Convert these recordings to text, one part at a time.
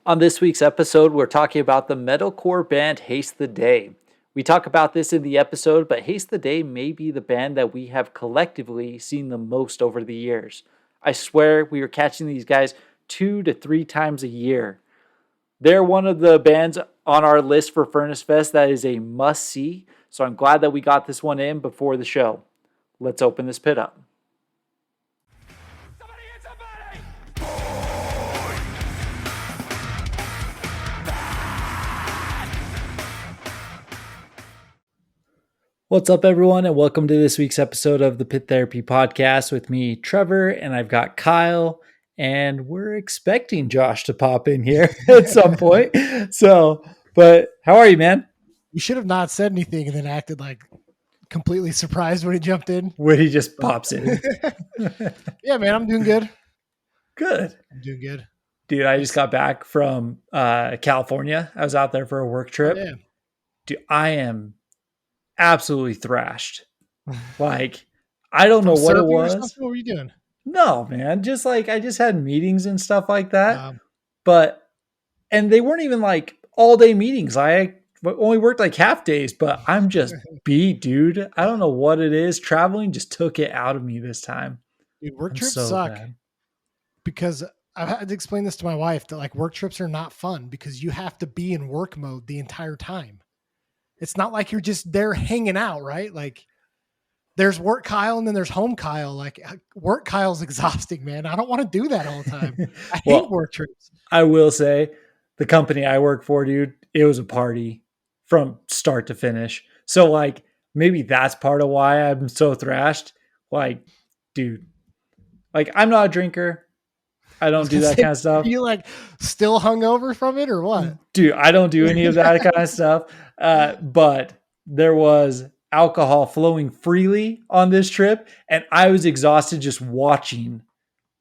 On this week's episode, we're talking about the metalcore band Haste the Day. We talk about this in the episode, but Haste the Day may be the band that we have collectively seen the most over the years. I swear we are catching these guys 2 to 3 times a year. They're one of the bands on our list for Furnace Fest that is a must see, so I'm glad that we got this one in before the show. Let's open this pit up. What's up, everyone, and welcome to this week's episode of the Pit Therapy Podcast with me, Trevor, and I've got Kyle, and we're expecting Josh to pop in here at some point. But how are you, man? You should have not said anything and then acted like completely surprised when he jumped in. When he just pops in. Yeah, man, I'm doing good. Good. I'm doing good. Dude, I just got back from California. I was out there for a work trip. Oh, yeah. Dude, I am absolutely thrashed. Like, I don't know what it was. What were you doing? No, man. Just like I just had meetings and stuff like that. And they weren't even like all day meetings. I only worked like half days, but I'm just beat, dude. I don't know what it is. Traveling just took it out of me this time. Dude, work trips suck because I've had to explain this to my wife that like work trips are not fun because you have to be in work mode the entire time. It's not like you're just there hanging out, right? Like there's work Kyle and then there's home Kyle. Like work Kyle's exhausting, man. I don't want to do that all the time. I hate work trips. I will say the company I work for, dude, it was a party from start to finish. So like maybe that's part of why I'm so thrashed. Like, dude, like I'm not a drinker. I don't do that kind of stuff. You like still hungover from it or what? Dude, I don't do any of that kind of stuff. But there was alcohol flowing freely on this trip, and I was exhausted just watching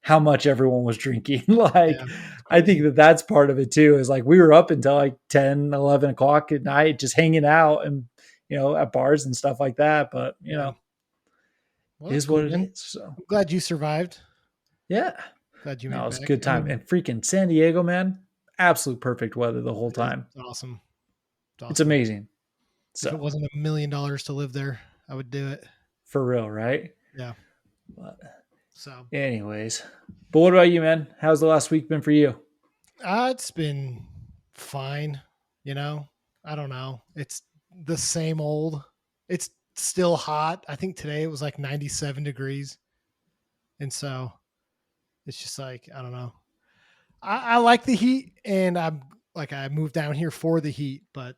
how much everyone was drinking. I think that's part of it too, is like we were up until like 10, 11 o'clock at night, just hanging out and, at bars and stuff like that. But, well, it is what it is. So I'm glad you survived. Yeah. Glad you made it. It was a good time. And freaking San Diego, man, absolute perfect weather the whole time. It's awesome. It's amazing. So if it wasn't $1 million to live there, I would do it. For real, right? Yeah. Anyways, but what about you, man? How's the last week been for you? It's been fine. I don't know. It's the same old. It's still hot. I think today it was like 97 degrees. And so it's just like, I don't know. I like the heat and I moved down here for the heat, but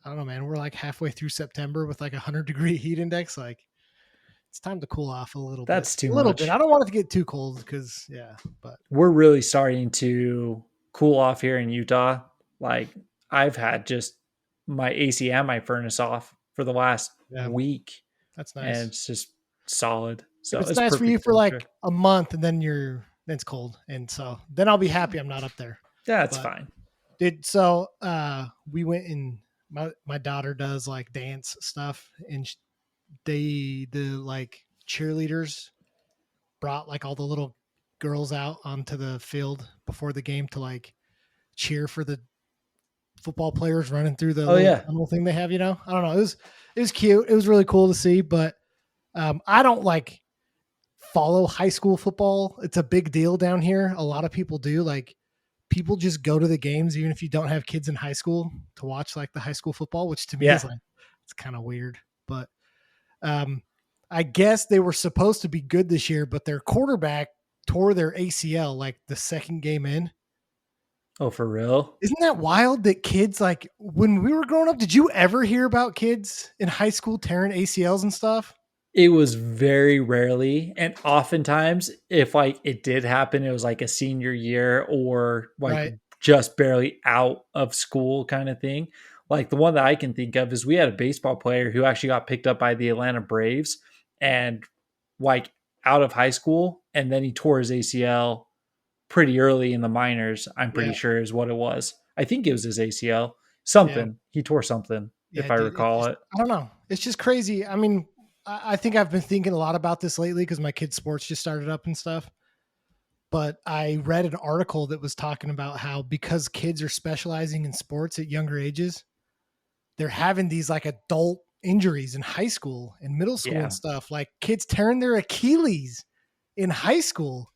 I don't know, man. We're like halfway through September with like 100-degree heat index. Like it's time to cool off a little bit. That's too much. A little bit. I don't want it to get too cold because but we're really starting to cool off here in Utah. Like I've had just my AC and my furnace off for the last week. That's nice. And it's just solid. So it's nice for you for like a month and then it's cold. And so then I'll be happy I'm not up there. Yeah, it's fine. So we went and my daughter does like dance stuff and the like cheerleaders brought like all the little girls out onto the field before the game to like cheer for the football players running through the little thing they have, I don't know. It was cute. It was really cool to see, but I don't like follow high school football. It's a big deal down here. A lot of people do. Like people just go to the games even if you don't have kids in high school to watch like the high school football, which to me is like it's kind of weird. But I guess they were supposed to be good this year, but their quarterback tore their ACL like the second game in. Oh, for real? Isn't that wild that kids, like when we were growing up, did you ever hear about kids in high school tearing ACLs and stuff? It was very rarely. And oftentimes if like it did happen, it was like a senior year or like just barely out of school kind of thing. Like the one that I can think of is we had a baseball player who actually got picked up by the Atlanta Braves and like out of high school. And then he tore his ACL pretty early in the minors. I'm pretty sure is what it was. I think it was his ACL. Something. He tore something, if I recall it. I don't know. It's just crazy. I mean, I think I've been thinking a lot about this lately because my kids' sports just started up and stuff. but I read an article that was talking about how because kids are specializing in sports at younger ages, they're having these like adult injuries in high school and middle school and Yeah. stuff. Like kids tearing their Achilles in high school.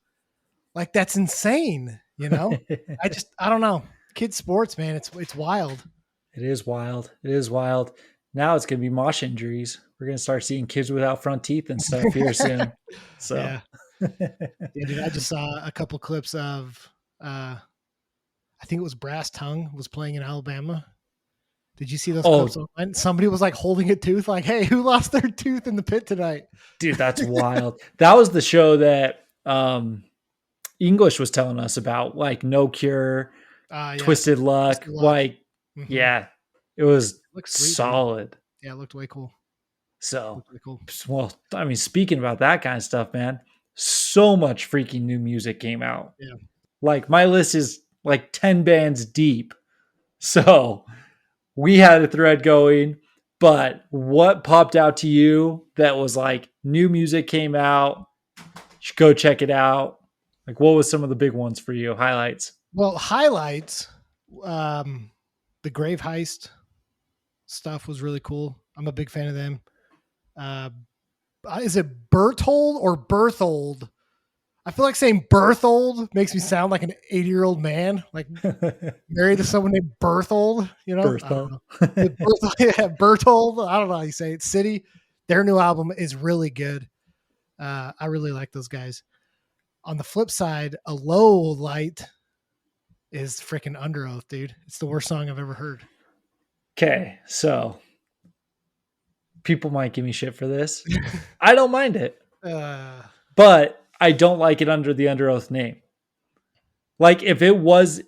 Like that's insane, you know? I don't know. Kids sports, man, it's wild. It is wild. It is wild. Now it's going to be mosh injuries. We're going to start seeing kids without front teeth and stuff here soon. So, Yeah. Yeah, dude, I just saw a couple clips of I think it was Brass Tongue was playing in Alabama. Did you see those clips oh, online? Somebody was like holding a tooth, like, hey, who lost their tooth in the pit tonight? dude, that's wild. That was the show that English was telling us about, like No Cure, Yeah. Twisted Luck. Twisted Luck. Like, Mm-hmm. yeah, it was Looks sweet, dude. solid. Yeah, it looked way cool. So, Looked way cool. well, I mean, speaking about that kind of stuff, man, so much freaking new music came out. Yeah. Like, my list is like 10 bands deep. So, we had a thread going, but what popped out to you that was like new music came out? You should go check it out. Like, what was some of the big ones for you? Highlights? Well, highlights, the Grave Heist stuff was really cool. I'm a big fan of them. Uh, is it Berthold or Berthold? I feel like saying Berthold makes me sound like an 80-year-old man, like married to someone named Berthold, you know? I don't Bertha. know. Yeah, Berthold. I don't know how you say it. City. Their new album is really good. I really like those guys. On the flip side, a low light is freaking Under Oath, dude. It's the worst song I've ever heard. Okay, so people might give me shit for this. I don't mind it, but I don't like it under the Under Oath name. Like if it was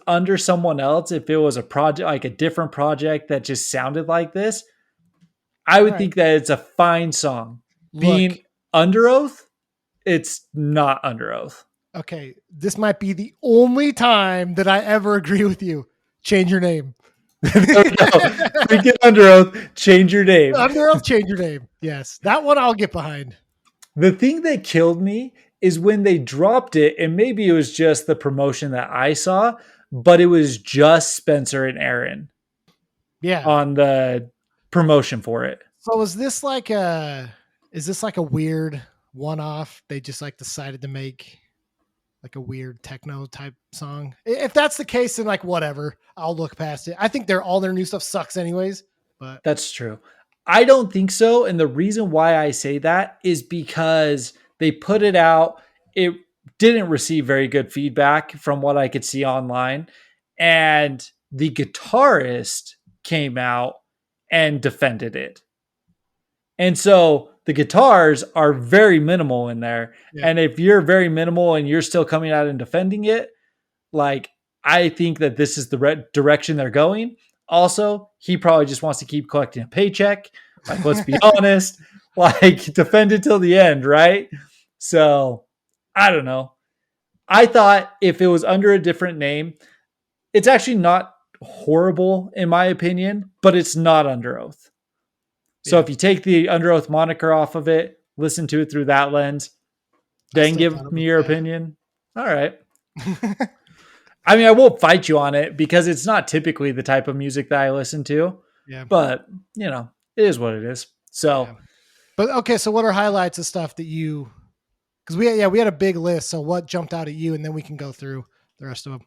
under someone else, if it was a project like a different project that just sounded like this, I would think that it's a fine song. Look, being Under Oath, it's not Under Oath. Okay, this might be the only time that I ever agree with you. Change your name. No, freaking Under Oath, change your name. Under Oath, change your name. Yes, that one I'll get behind. The thing that killed me is when they dropped it, and maybe it was just the promotion that I saw, but it was just Spencer and Aaron. Yeah. On the promotion for it. So is this like a weird one-off? They just like decided to make like a weird techno type song. If that's the case, then like whatever, I'll look past it. I think all their new stuff sucks anyways, but that's true. I don't think so. And the reason why I say that is because they put it out. It didn't receive very good feedback from what I could see online. And the guitarist came out and defended it. And so the guitars are very minimal in there. Yeah. And if you're very minimal and you're still coming out and defending it, like I think that this is the direction they're going. Also, he probably just wants to keep collecting a paycheck. Like, let's be honest, like defend it till the end, right? So I don't know. I thought if it was under a different name, it's actually not horrible in my opinion, but it's not Under Oath. So if you take the Under Oath moniker off of it, listen to it through that lens, then give me your opinion. All right. I mean, I won't fight you on it because it's not typically the type of music that I listen to. Yeah. But, you know, it is what it is. So, yeah. But okay, so what are highlights of stuff that you, because we had a big list. So what jumped out at you, and then we can go through the rest of them.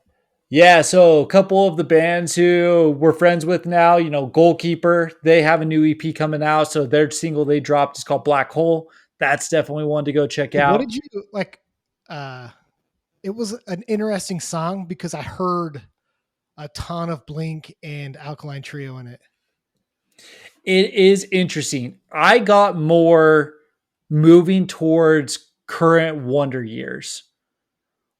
Yeah, so a couple of the bands who we're friends with now, you know, Goalkeeper, they have a new EP coming out. So their single they dropped is called Black Hole. That's definitely one to go check out. What did you like? It was an interesting song because I heard a ton of Blink and Alkaline Trio in it. It is interesting. I got more moving towards current Wonder Years.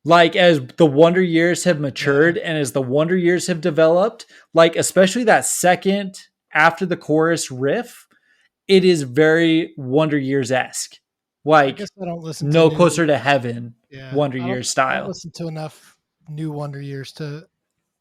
Like as the Wonder Years have matured and as the Wonder Years have developed, like especially that second after the chorus riff, it is very Wonder Years-esque. Like I don't listen No Closer to Heaven, Wonder Years style. I don't listen to enough new Wonder Years to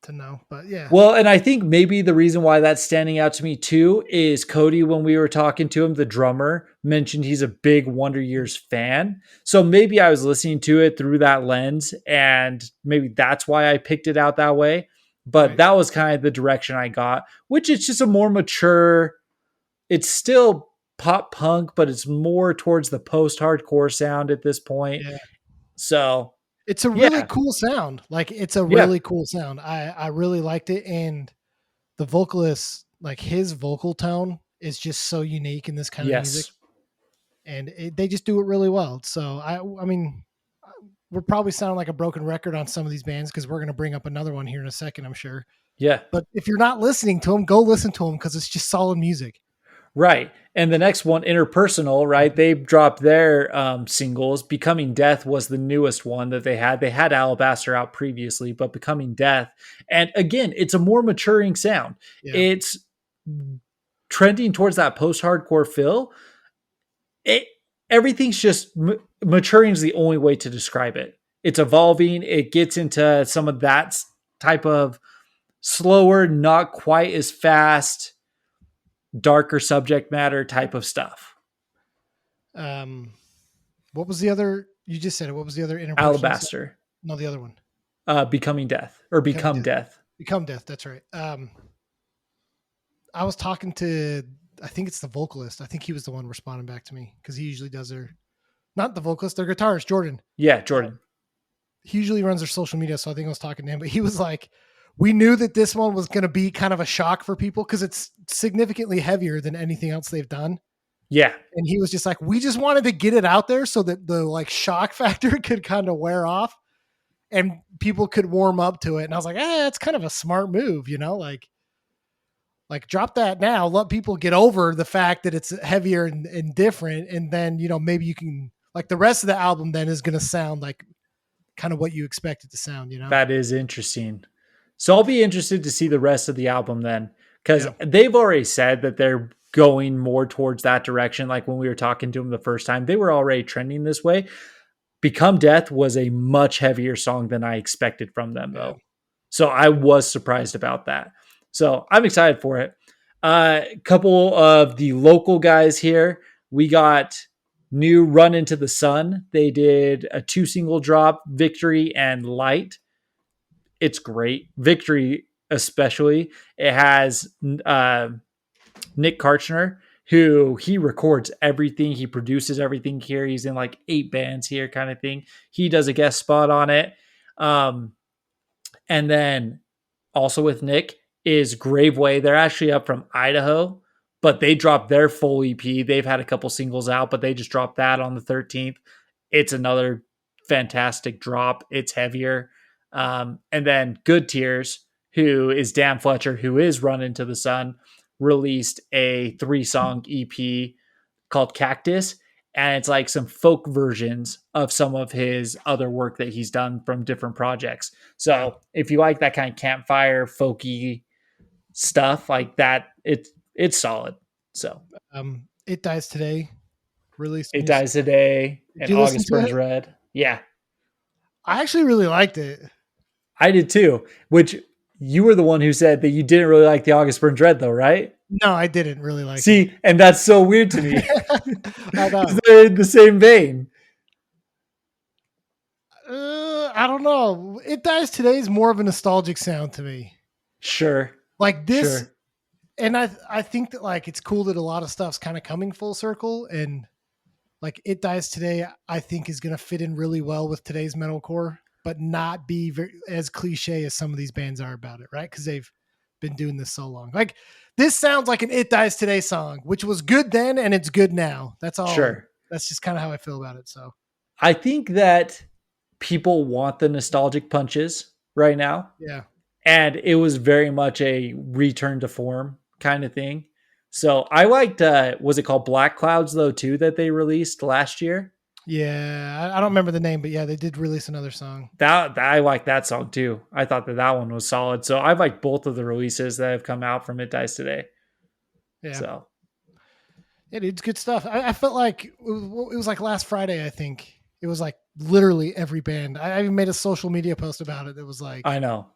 to know. But yeah, Well, and I think maybe the reason why that's standing out to me too is Cody, when we were talking to him, the drummer mentioned he's a big Wonder Years fan. So maybe I was listening to it through that lens, and maybe that's why I picked it out that way. But right. that was kind of the direction I got, which is just a more mature, it's still pop punk, but it's more towards the post hardcore sound at this point. Yeah. So It's a really yeah, cool sound. Like it's a yeah, really cool sound. I really liked it. And the vocalist, like his vocal tone is just so unique in this kind of music. yes, And they just do it really well. So I mean, we're probably sounding like a broken record on some of these bands because we're going to bring up another one here in a second, I'm sure. yeah. But if you're not listening to them, go listen to them because it's just solid music. Right. And the next one, Interpersonal, right? They dropped their singles. Becoming Death was the newest one that they had. They had Alabaster out previously, but Becoming Death. And again, it's a more maturing sound. Yeah. It's trending towards that post hardcore feel. It, everything's just maturing is the only way to describe it. It's evolving. It gets into some of that type of slower, not quite as fast, darker subject matter type of stuff. What was the other? You just said it. What was the other interpersonal? Alabaster, No, the other one. Becoming Death or Becoming Become Death. Death. Become Death. That's right. I was talking to, I think it's the vocalist. I think he was the one responding back to me because he usually does their, not the vocalist, their guitarist, Jordan. Yeah, Jordan. He usually runs their social media. So I think I was talking to him, but he was like, we knew that this one was going to be kind of a shock for people because it's significantly heavier than anything else they've done. Yeah. And he was just like, we just wanted to get it out there so that the like shock factor could kind of wear off and people could warm up to it. And I was like, it's kind of a smart move, you know, like drop that now, let people get over the fact that it's heavier and different. And then, you know, maybe you can like the rest of the album then is going to sound like kind of what you expect it to sound, you know? That is interesting. So I'll be interested to see the rest of the album then, because Yeah. they've already said that they're going more towards that direction. Like when we were talking to them the first time, they were already trending this way. Become Death was a much heavier song than I expected from them, though. Yeah. So I was surprised about that. So I'm excited for it. A couple of the local guys here. We got new Run Into the Sun. They did a 2 single drop, Victory and Light. It's great. Victory, especially. It has Nick Karchner, who he records everything. He produces everything here. He's in like 8 bands here, kind of thing. He does a guest spot on it. And then also with Nick is Graveway. They're actually up from Idaho, but they dropped their full EP. They've had a couple singles out, but they just dropped that on the 13th. It's another fantastic drop. It's heavier. And then Good Tears, who is Dan Fletcher, who is Run Into the Sun, released a 3-song EP called Cactus. And it's like some folk versions of some of his other work that he's done from different projects. So if you like that kind of campfire, folky stuff like that, it's solid. So It Dies Today released. It Dies Today and August Burns Red. Yeah. I actually really liked it. I did too, which you were the one who said that you didn't really like the August Burns Red though, right? No, I didn't really like it. See, and that's so weird to me. I know. They're in the same vein. I don't know. It Dies Today is more of a nostalgic sound to me. Sure. Like this, Sure. and I think that like it's cool that a lot of stuff's kind of coming full circle, and like It Dies Today, I think is going to fit in really well with today's metalcore, but not be as cliche as some of these bands are about it, right? Because they've been doing this so long. Like this sounds like an It Dies Today song, which was good then and it's good now. That's all. Sure. That's just kind of how I feel about it. So I think that people want the nostalgic punches right now. Yeah. And it was very much a return to form kind of thing. So I liked, was it called Black Clouds though too, that they released last year? Yeah. I don't remember the name, but yeah, they did release another song. That I like that song too. I thought that one was solid. So I like both of the releases that have come out from It Dies Today. Yeah. So it's good stuff. I felt like it was like last Friday, I think. It was like literally every band. I even made a social media post about it. It was like, I know.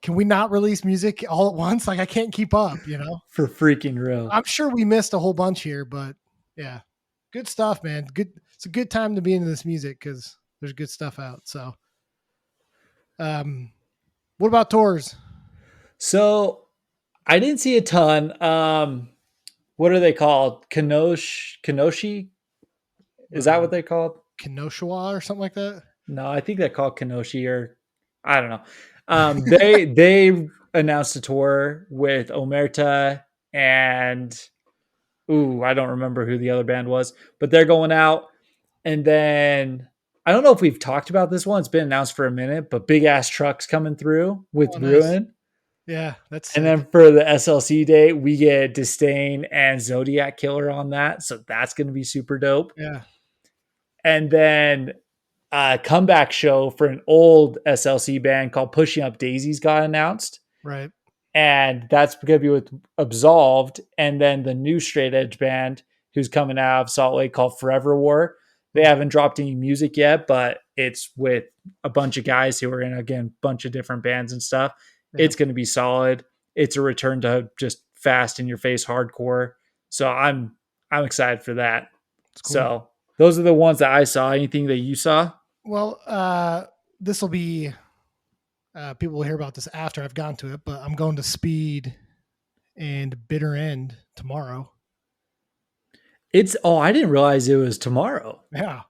can we not release music all at once? Like I can't keep up, you know? For freaking real. I'm sure we missed a whole bunch here, but yeah, good stuff, man. Good. It's a good time to be into this music because there's good stuff out. So, um, what about tours? So I didn't see a ton. What are they called? Kenoshi? Is that what they called? Kenosha or something like that? No, I think they're called Kenoshi, or I don't know. They announced a tour with Omerta and I don't remember who the other band was, but they're going out. And then I don't know if we've talked about this one. It's been announced for a minute, but big ass trucks coming through with Oh, nice. Ruin. Yeah, that's And sick. then for the SLC day, we get Disdain and Zodiac Killer on that. So that's going to be super dope. Yeah. And then a comeback show for an old SLC band called Pushing Up Daisies got announced. Right. And that's going to be with Absolved. And then the new straight edge band who's coming out of Salt Lake called Forever War. They haven't dropped any music yet, but it's with a bunch of guys who are in, again, a bunch of different bands and stuff. Yeah. It's going to be solid. It's a return to just fast in your face hardcore. So I'm excited for that. Cool. So those are the ones that I saw. Anything that you saw? Well, this will be people will hear about this after I've gone to it, but I'm going to Speed and Bitter End tomorrow. I didn't realize it was tomorrow. Yeah.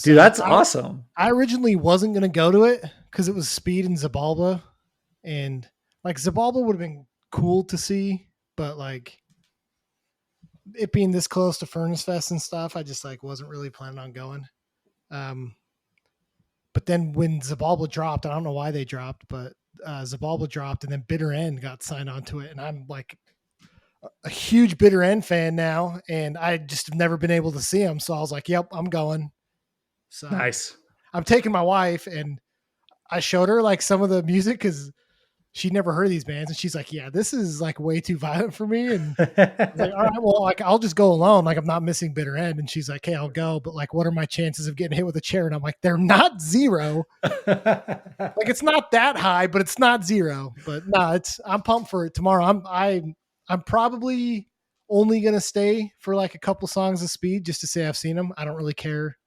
Dude, that's awesome. I originally wasn't going to go to it because it was Speed and Zabalba. And like Zabalba would have been cool to see, but like it being this close to Furnace Fest and stuff, I just like wasn't really planning on going. But then when Zabalba dropped, I don't know why they dropped, but Zabalba dropped and then Bitter End got signed onto it. And I'm like a huge Bitter End fan now, and I just have never been able to see him. So I was like, yep, I'm going. So nice. I'm taking my wife, and I showed her like some of the music because she'd never heard of these bands, and she's like, yeah, this is like way too violent for me. And I was like, all right, well, like I'll just go alone. Like I'm not missing Bitter End. And she's like, hey, I'll go. But like, what are my chances of getting hit with a chair? And I'm like, they're not zero. Like it's not that high, but it's not zero. But no, I'm pumped for it tomorrow. I'm probably only going to stay for like a couple songs of Speed just to say I've seen them. I don't really care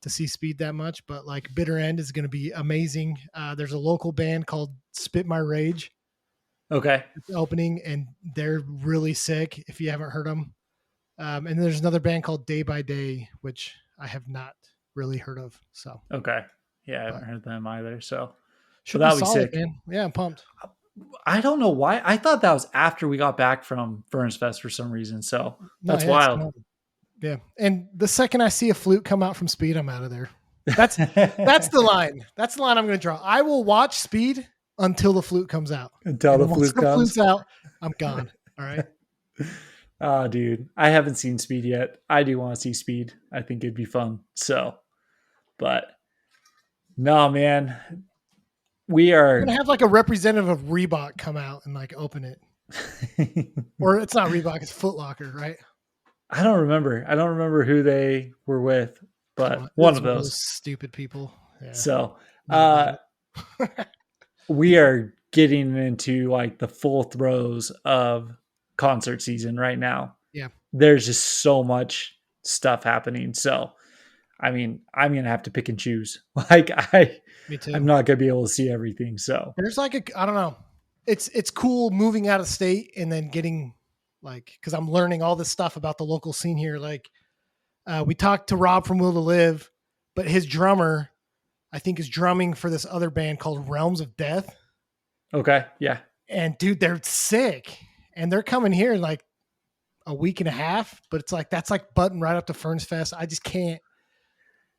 to see Speed that much, but like Bitter End is going to be amazing. There's a local band called Spit My Rage. Okay. It's opening, and they're really sick if you haven't heard them. And there's another band called Day by Day, which I have not really heard of. So okay. Yeah, I haven't heard them either. So should be solid, sick, man. Yeah, I'm pumped. I don't know why. I thought that was after we got back from Furnace Fest for some reason. So that's wild. Yeah. And the second I see a flute come out from Speed, I'm out of there. That's the line. That's the line I'm going to draw. I will watch Speed until the flute comes out. Until the flute comes. Flute's out, I'm gone. All right. Oh, dude. I haven't seen Speed yet. I do want to see Speed. I think it'd be fun. So, but no, man. We're going to have like a representative of Reebok come out and like open it. Or it's not Reebok, it's Foot Locker, right? I don't remember who they were with, but one of those stupid people. Yeah. So, we are getting into like the full throes of concert season right now. Yeah. There's just so much stuff happening. So, I mean, I'm going to have to pick and choose. Like Me too. I'm not going to be able to see everything. So there's like I don't know. It's cool moving out of state and then getting like, cause I'm learning all this stuff about the local scene here. Like, we talked to Rob from Will to Live, but his drummer, I think, is drumming for this other band called Realms of Death. Okay. Yeah. And dude, they're sick. And they're coming here in like a week and a half, but it's like, that's like button right up to Furnace Fest. I just can't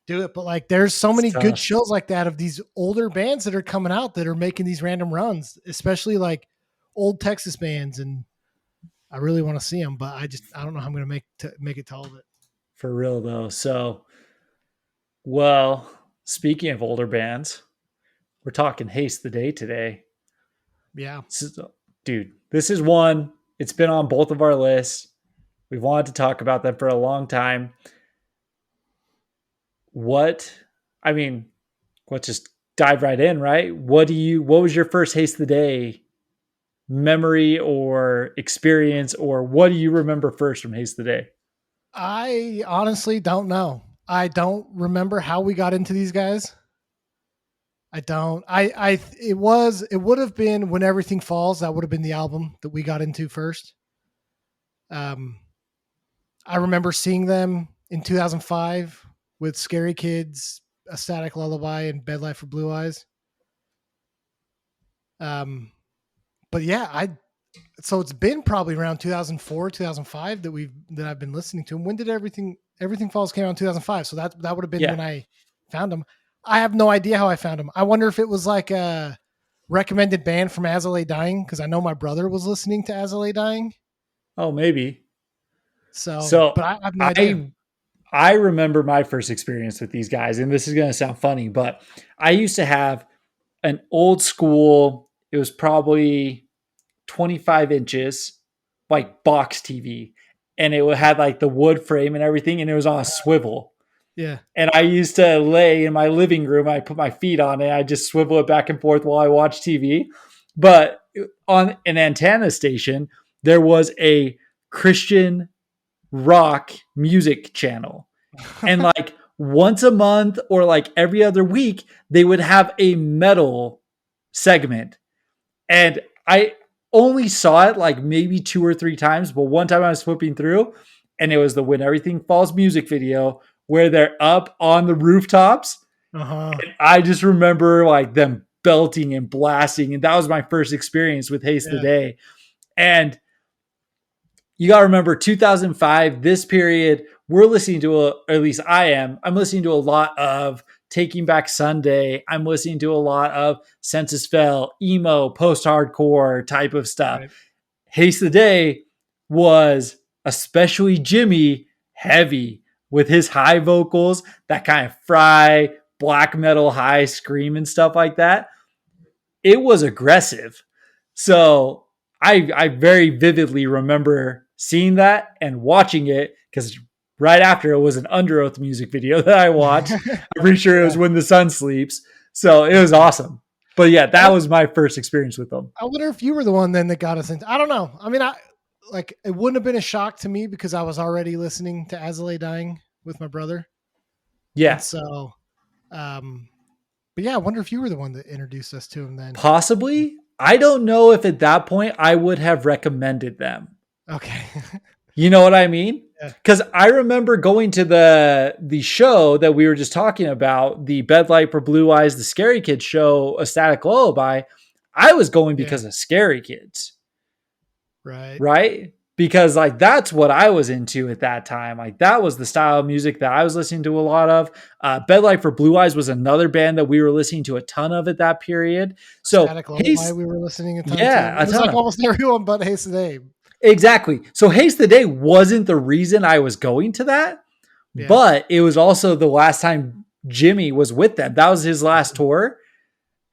do it. But like, there's so many good shows like that of these older bands that are coming out that are making these random runs, especially like old Texas bands. And I really want to see them, but I don't know how I'm going to make it to all of it. For real though. So, well, speaking of older bands, we're talking Haste the Day today. Yeah. Dude, this is one. It's been on both of our lists. We've wanted to talk about them for a long time. Let's just dive right in, right? What was your first Haste the Day memory or experience, or what do you remember first from Haste the Day? I honestly don't know. I don't remember how we got into these guys. I don't. It would have been When Everything Falls. That would have been the album that we got into first. Um, I remember seeing them in 2005 with Scary Kids, A Static Lullaby, and Bed Light for Blue Eyes. Um, but yeah, so it's been probably around 2004, 2005 that I've been listening to them. When did Everything Falls came out in 2005? So that would have been Yeah. when I found them. I have no idea how I found them. I wonder if it was like a recommended band from As I Lay Dying, because I know my brother was listening to As I Lay Dying. Oh, maybe. So, So but I have no idea. I remember my first experience with these guys, and this is going to sound funny, but I used to have an old school. It was probably 25 inches, like box TV, and it had like the wood frame and everything, and it was on a swivel. Yeah. And I used to lay in my living room. I put my feet on it. I just swivel it back and forth while I watch TV. But on an antenna station, there was a Christian rock music channel. And like once a month or like every other week, they would have a metal segment. And I only saw it like maybe 2 or 3 times, but one time I was flipping through and it was the When Everything Falls music video where they're up on the rooftops. Uh-huh. And I just remember like them belting and blasting. And that was my first experience with Haste the Yeah. Day. And you got to remember 2005, this period, we're listening to, or at least I'm listening to a lot of Taking Back Sunday. I'm listening to a lot of Census Fell, emo, post hardcore type of stuff. Right. Haste the Day was, especially Jimmy, heavy with his high vocals, that kind of fry, black metal, high scream and stuff like that. It was aggressive. So I very vividly remember seeing that and watching it because right after it was an Under Oath music video that I watched. I'm pretty sure it was When the Sun Sleeps. So it was awesome. But yeah, that was my first experience with them. I wonder if you were the one then that got us into. I don't know. I mean, it wouldn't have been a shock to me because I was already listening to As I Lay Dying with my brother. Yeah. And so, but yeah, I wonder if you were the one that introduced us to him then. Possibly. I don't know if at that point I would have recommended them. Okay. You know what I mean? Yeah. Because I remember going to the show that we were just talking about, the Bed Light for Blue Eyes, the Scary Kids show, A Static Lullaby. I was going because of Scary Kids. Right. Right? Because like that's what I was into at that time. Like that was the style of music that I was listening to a lot of. Bed Light for Blue Eyes was another band that we were listening to a ton of at that period. So Static Lullaby, we were listening a ton. Yeah, to. It was like almost everyone but Haste the Day. Exactly. So Haste the Day wasn't the reason I was going to that, but it was also the last time Jimmy was with them. That was his last tour.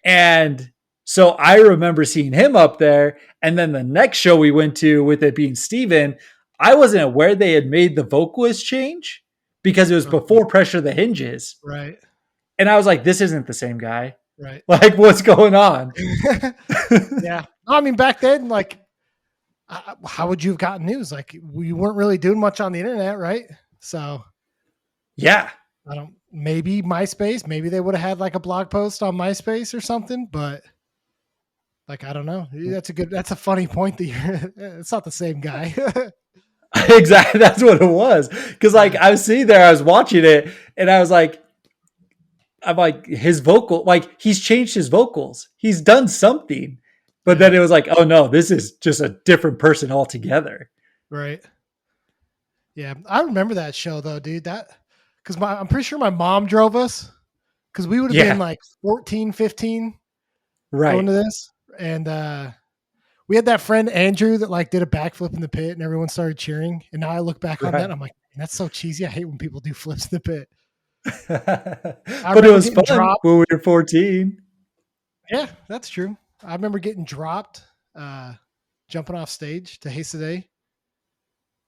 And so I remember seeing him up there. And then the next show we went to, with it being Steven, I wasn't aware they had made the vocalist change because it was before Pressure the Hinges. Right. And I was like, this isn't the same guy. Right. Like, what's going on? Yeah. I mean, back then, like, how would you have gotten news? Like, we weren't really doing much on the internet, right? So, yeah, maybe MySpace, maybe they would have had like a blog post on MySpace or something, but like, I don't know. That's a funny point that it's not the same guy. Exactly. That's what it was. Cause like I was sitting there, I was watching it and I'm like, his vocal, like he's changed his vocals. He's done something. But then it was like, oh no, this is just a different person altogether. Right. Yeah. I remember that show though, dude. Because I'm pretty sure my mom drove us because we would have been like 14, 15 going to this. And we had that friend Andrew that like did a backflip in the pit and everyone started cheering. And now I look back on that and I'm like, that's so cheesy. I hate when people do flips in the pit. But it was fun when we were 14. Yeah, that's true. I remember getting dropped, jumping off stage to Haste the Day.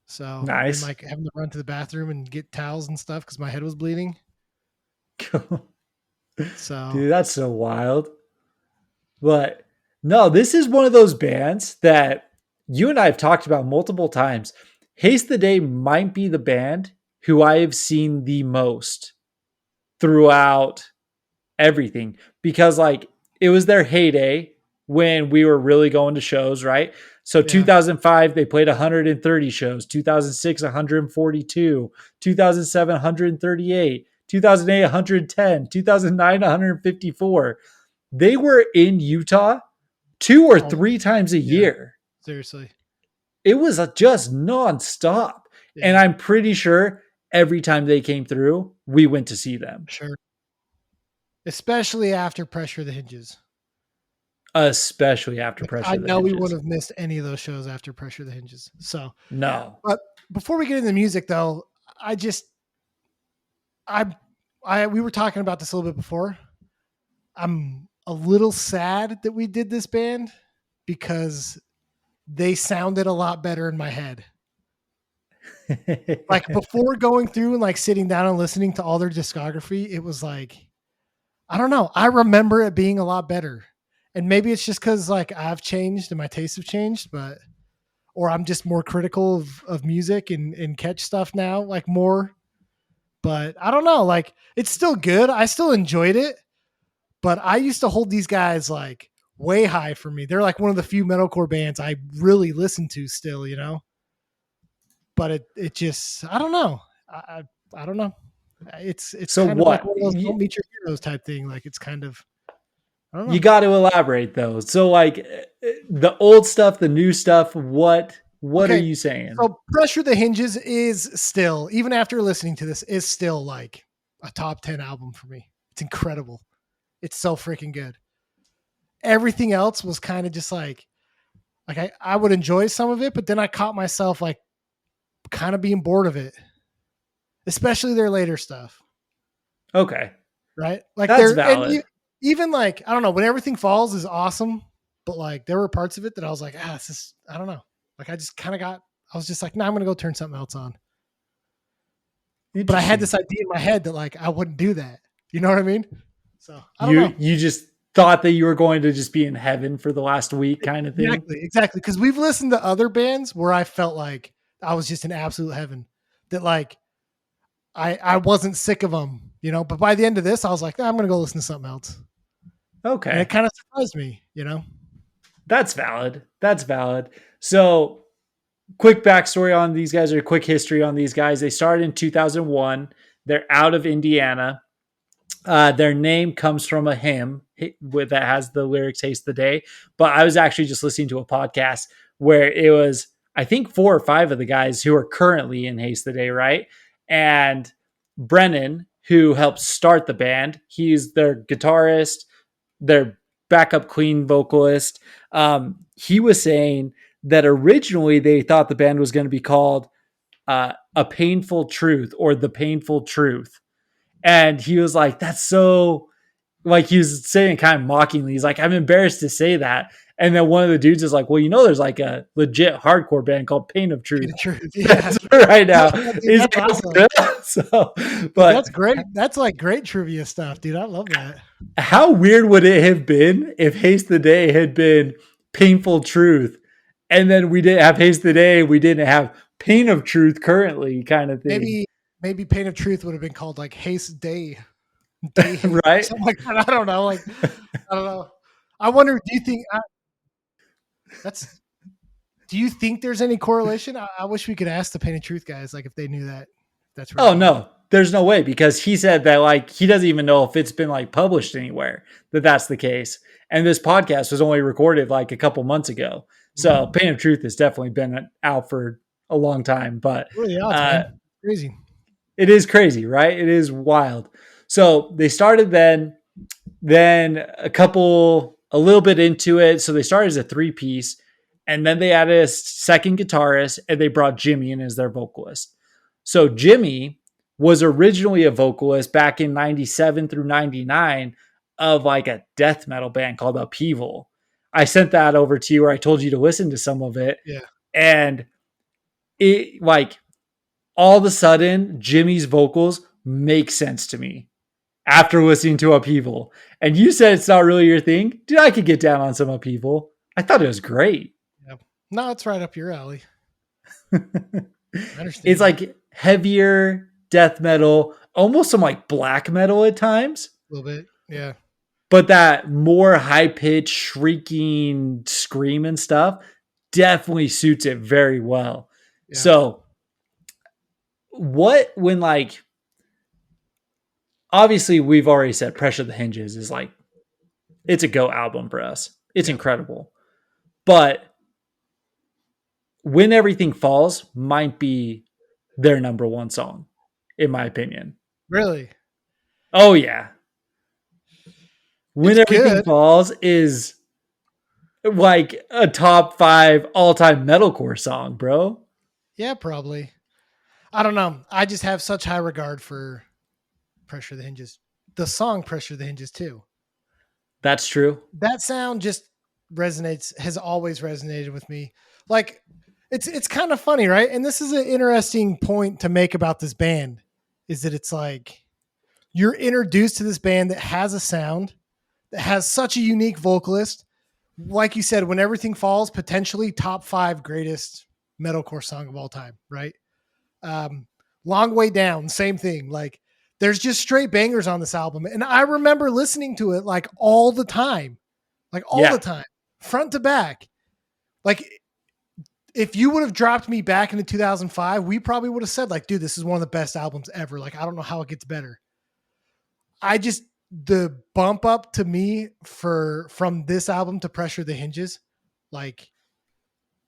So nice. And like having to run to the bathroom and get towels and stuff because my head was bleeding. So Dude, that's so wild. But no, this is one of those bands that you and I have talked about multiple times. Haste the Day might be the band who I have seen the most throughout everything because like it was their heyday when we were really going to shows, right? So yeah, 2005 they played 130 shows, 2006 142, 2007 138, 2008 110, 2009 154. They were in Utah 2 or 3 times a yeah, year. seriously, It was just nonstop. And yeah, I'm pretty sure every time they came through, we went to see them. sure. Especially after Pressure the Hinges. Especially after Like, I Pressure the know we Hinges. wouldn't have missed any of those shows after Pressure the Hinges. So, No. but before we get into the music, though, I just, I, we were talking about this a little bit before. I'm a little sad that we did this band because they sounded a lot better in my head. Like before going through and like sitting down and listening to all their discography, it was like, I don't know. I remember it being a lot better. And maybe it's just because like I've changed and my tastes have changed, but or I'm just more critical of music and catch stuff now, like more. But I don't know. Like it's still good. I still enjoyed it. But I used to hold these guys like way high for me. They're like one of the few metalcore bands I really listen to still, you know. But it just I don't know. I don't know. It's So kind of like what? one of those don't meet your heroes type thing. Like it's kind of I don't You know. got to elaborate though. So like the old stuff, the new stuff, what are Okay, you saying? so Pressure the Hinges is still, even after listening to this, is still like a top 10 album for me. It's incredible. It's so freaking good. Everything else was kind of just like I would enjoy some of it, but then I caught myself like kind of being bored of it, especially their later stuff, Okay. right? Like That's they're and valid. even like I don't know when everything falls is awesome, but like there were parts of it that I was like, this is I don't know. Like I just kind of got I was just like, I'm gonna go turn something else on. But I had Interesting. this idea in my head that like I wouldn't do that. You know what I mean? So I don't know. You just thought that you were going to just be in heaven for the last week kind of thing. Exactly. Because we've listened to other bands where I felt like I was just in absolute heaven. That like I wasn't sick of them, you know. But by the end of this, I was like, I'm gonna go listen to something else, and it Okay. kind of surprised me, you know. That's valid. That's valid. So quick backstory on these guys or a quick history on these guys. They started in 2001. They're out of Indiana. Their name comes from a hymn that has the lyrics "Haste the Day." But I was actually just listening to a podcast where it was, I think, 4 or 5 of the guys who are currently in Haste the Day, right? And Brennan, who helped start the band, he's their guitarist, their backup clean vocalist. He was saying that originally they thought the band was going to be called A Painful Truth or The Painful Truth. And he was like, that's so, like, he was saying kind of mockingly, he's like, I'm embarrassed to say that. And then one of the dudes is like, well, there's like a legit hardcore band called Pain of Truth Yeah, right now. dude, He's that's awesome. like, so, Dude, but that's great. That's like great trivia stuff, dude. I love that. how weird would it have been if Haste the Day had been Painful Truth, and then we didn't have Haste the Day, we didn't have Pain of Truth currently, kind of thing, Maybe Pain of Truth would have been called like Haste Day Hate or right? something like that. I don't know. Like I don't know. I wonder. Do you think that's? Do you think there's any correlation? I wish we could ask the Pain of Truth guys, like if they knew that. That's Oh really no, there's no way because he said that like he doesn't even know if it's been like published anywhere that that's the case. And this podcast was only recorded like a couple months ago, so Mhm. Pain of Truth has definitely been out for a long time. But Really odds, uh, man. Crazy. it is crazy, right? It is wild. So they started then a little bit into it. So they started as a 3 piece, and then they added a second guitarist, and they brought Jimmy in as their vocalist. So Jimmy was originally a vocalist back in 97 through 99 of like a death metal band called Upheaval. I sent that over to you, or I told you to listen to some of it. Yeah. And it like all of a sudden, Jimmy's vocals make sense to me. after listening to Upheaval. And you said it's not really your thing. Dude, I could get down on some Upheaval. I thought it was great. Yeah. No, it's right up your alley. I It's understand that. like heavier death metal, almost some like black metal at times, A little bit. Yeah. but that more high pitched shrieking scream and stuff definitely suits it very well. Yeah. So, what when like obviously we've already said Pressure the Hinges is like it's a go album for us. It's Yeah. incredible. But When Everything Falls might be their number one song, in my opinion. Really? Oh yeah. When It's Everything good. Falls is like a top 5 all-time metalcore song, bro. Yeah, probably. I don't know. I just have such high regard for Pressure the Hinges. The song Pressure the Hinges too. That's true. That sound just resonates, has always resonated with me. Like it's kind of funny, right? And this is an interesting point to make about this band is that it's like you're introduced to this band that has a sound, that has such a unique vocalist. Like you said, When Everything Falls, potentially top 5 greatest metalcore song of all time, right? Long Way Down, same thing. Like there's just straight bangers on this album. And I remember listening to it like all the time, Yeah. front to back. Like if you would have dropped me back into 2005, we probably would have said like, dude, this is one of the best albums ever. Like, I don't know how it gets better. The bump up to me from this album to Pressure the Hinges, like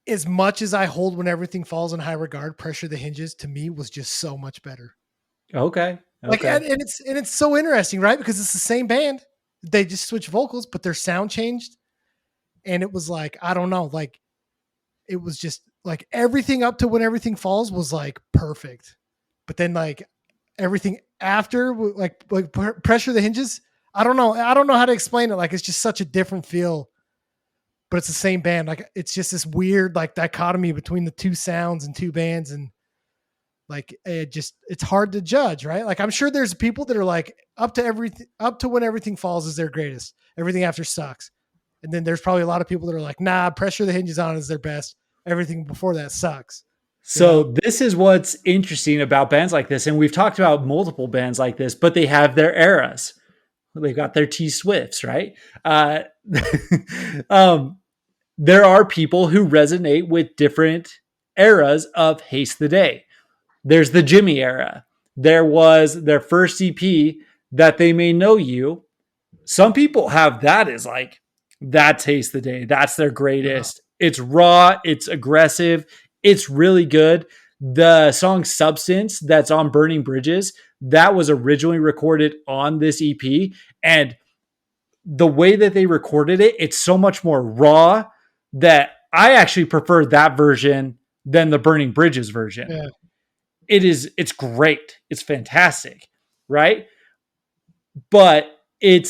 as much as I hold When Everything Falls in high regard, Pressure the Hinges to me was just so much better. Okay. Like, Okay. and it's so interesting, right? Because it's the same band. They just switched vocals, but their sound changed. And it was like, I don't know, like it was just like everything up to When Everything Falls was like perfect. But then like everything after like Pressure the Hinges, I don't know. I don't know how to explain it. Like it's just such a different feel, but it's the same band. Like it's just this weird like dichotomy between the two sounds and two bands, and like it's hard to judge, right? Like I'm sure there's people that are like up to When Everything Falls is their greatest. Everything after sucks. And then there's probably a lot of people that are like, nah, Pressure the Hinges on is their best. Everything before that sucks. You know? So this is what's interesting about bands like this, and we've talked about multiple bands like this, but they have their eras. They've got their T Swifts, right? Um, there are people who resonate with different eras of Haste the Day. There's the Jimmy era. There was their first EP, That They May Know You. Some people have that as like, that's Haste the Day. That's their Uh-huh. greatest. It's raw. It's aggressive. It's really good. The song Substance that's on Burning Bridges, that was originally recorded on this EP. And the way that they recorded it, it's so much more raw that I actually prefer that version than the Burning Bridges version. Yeah. It's great. It's fantastic, right? But it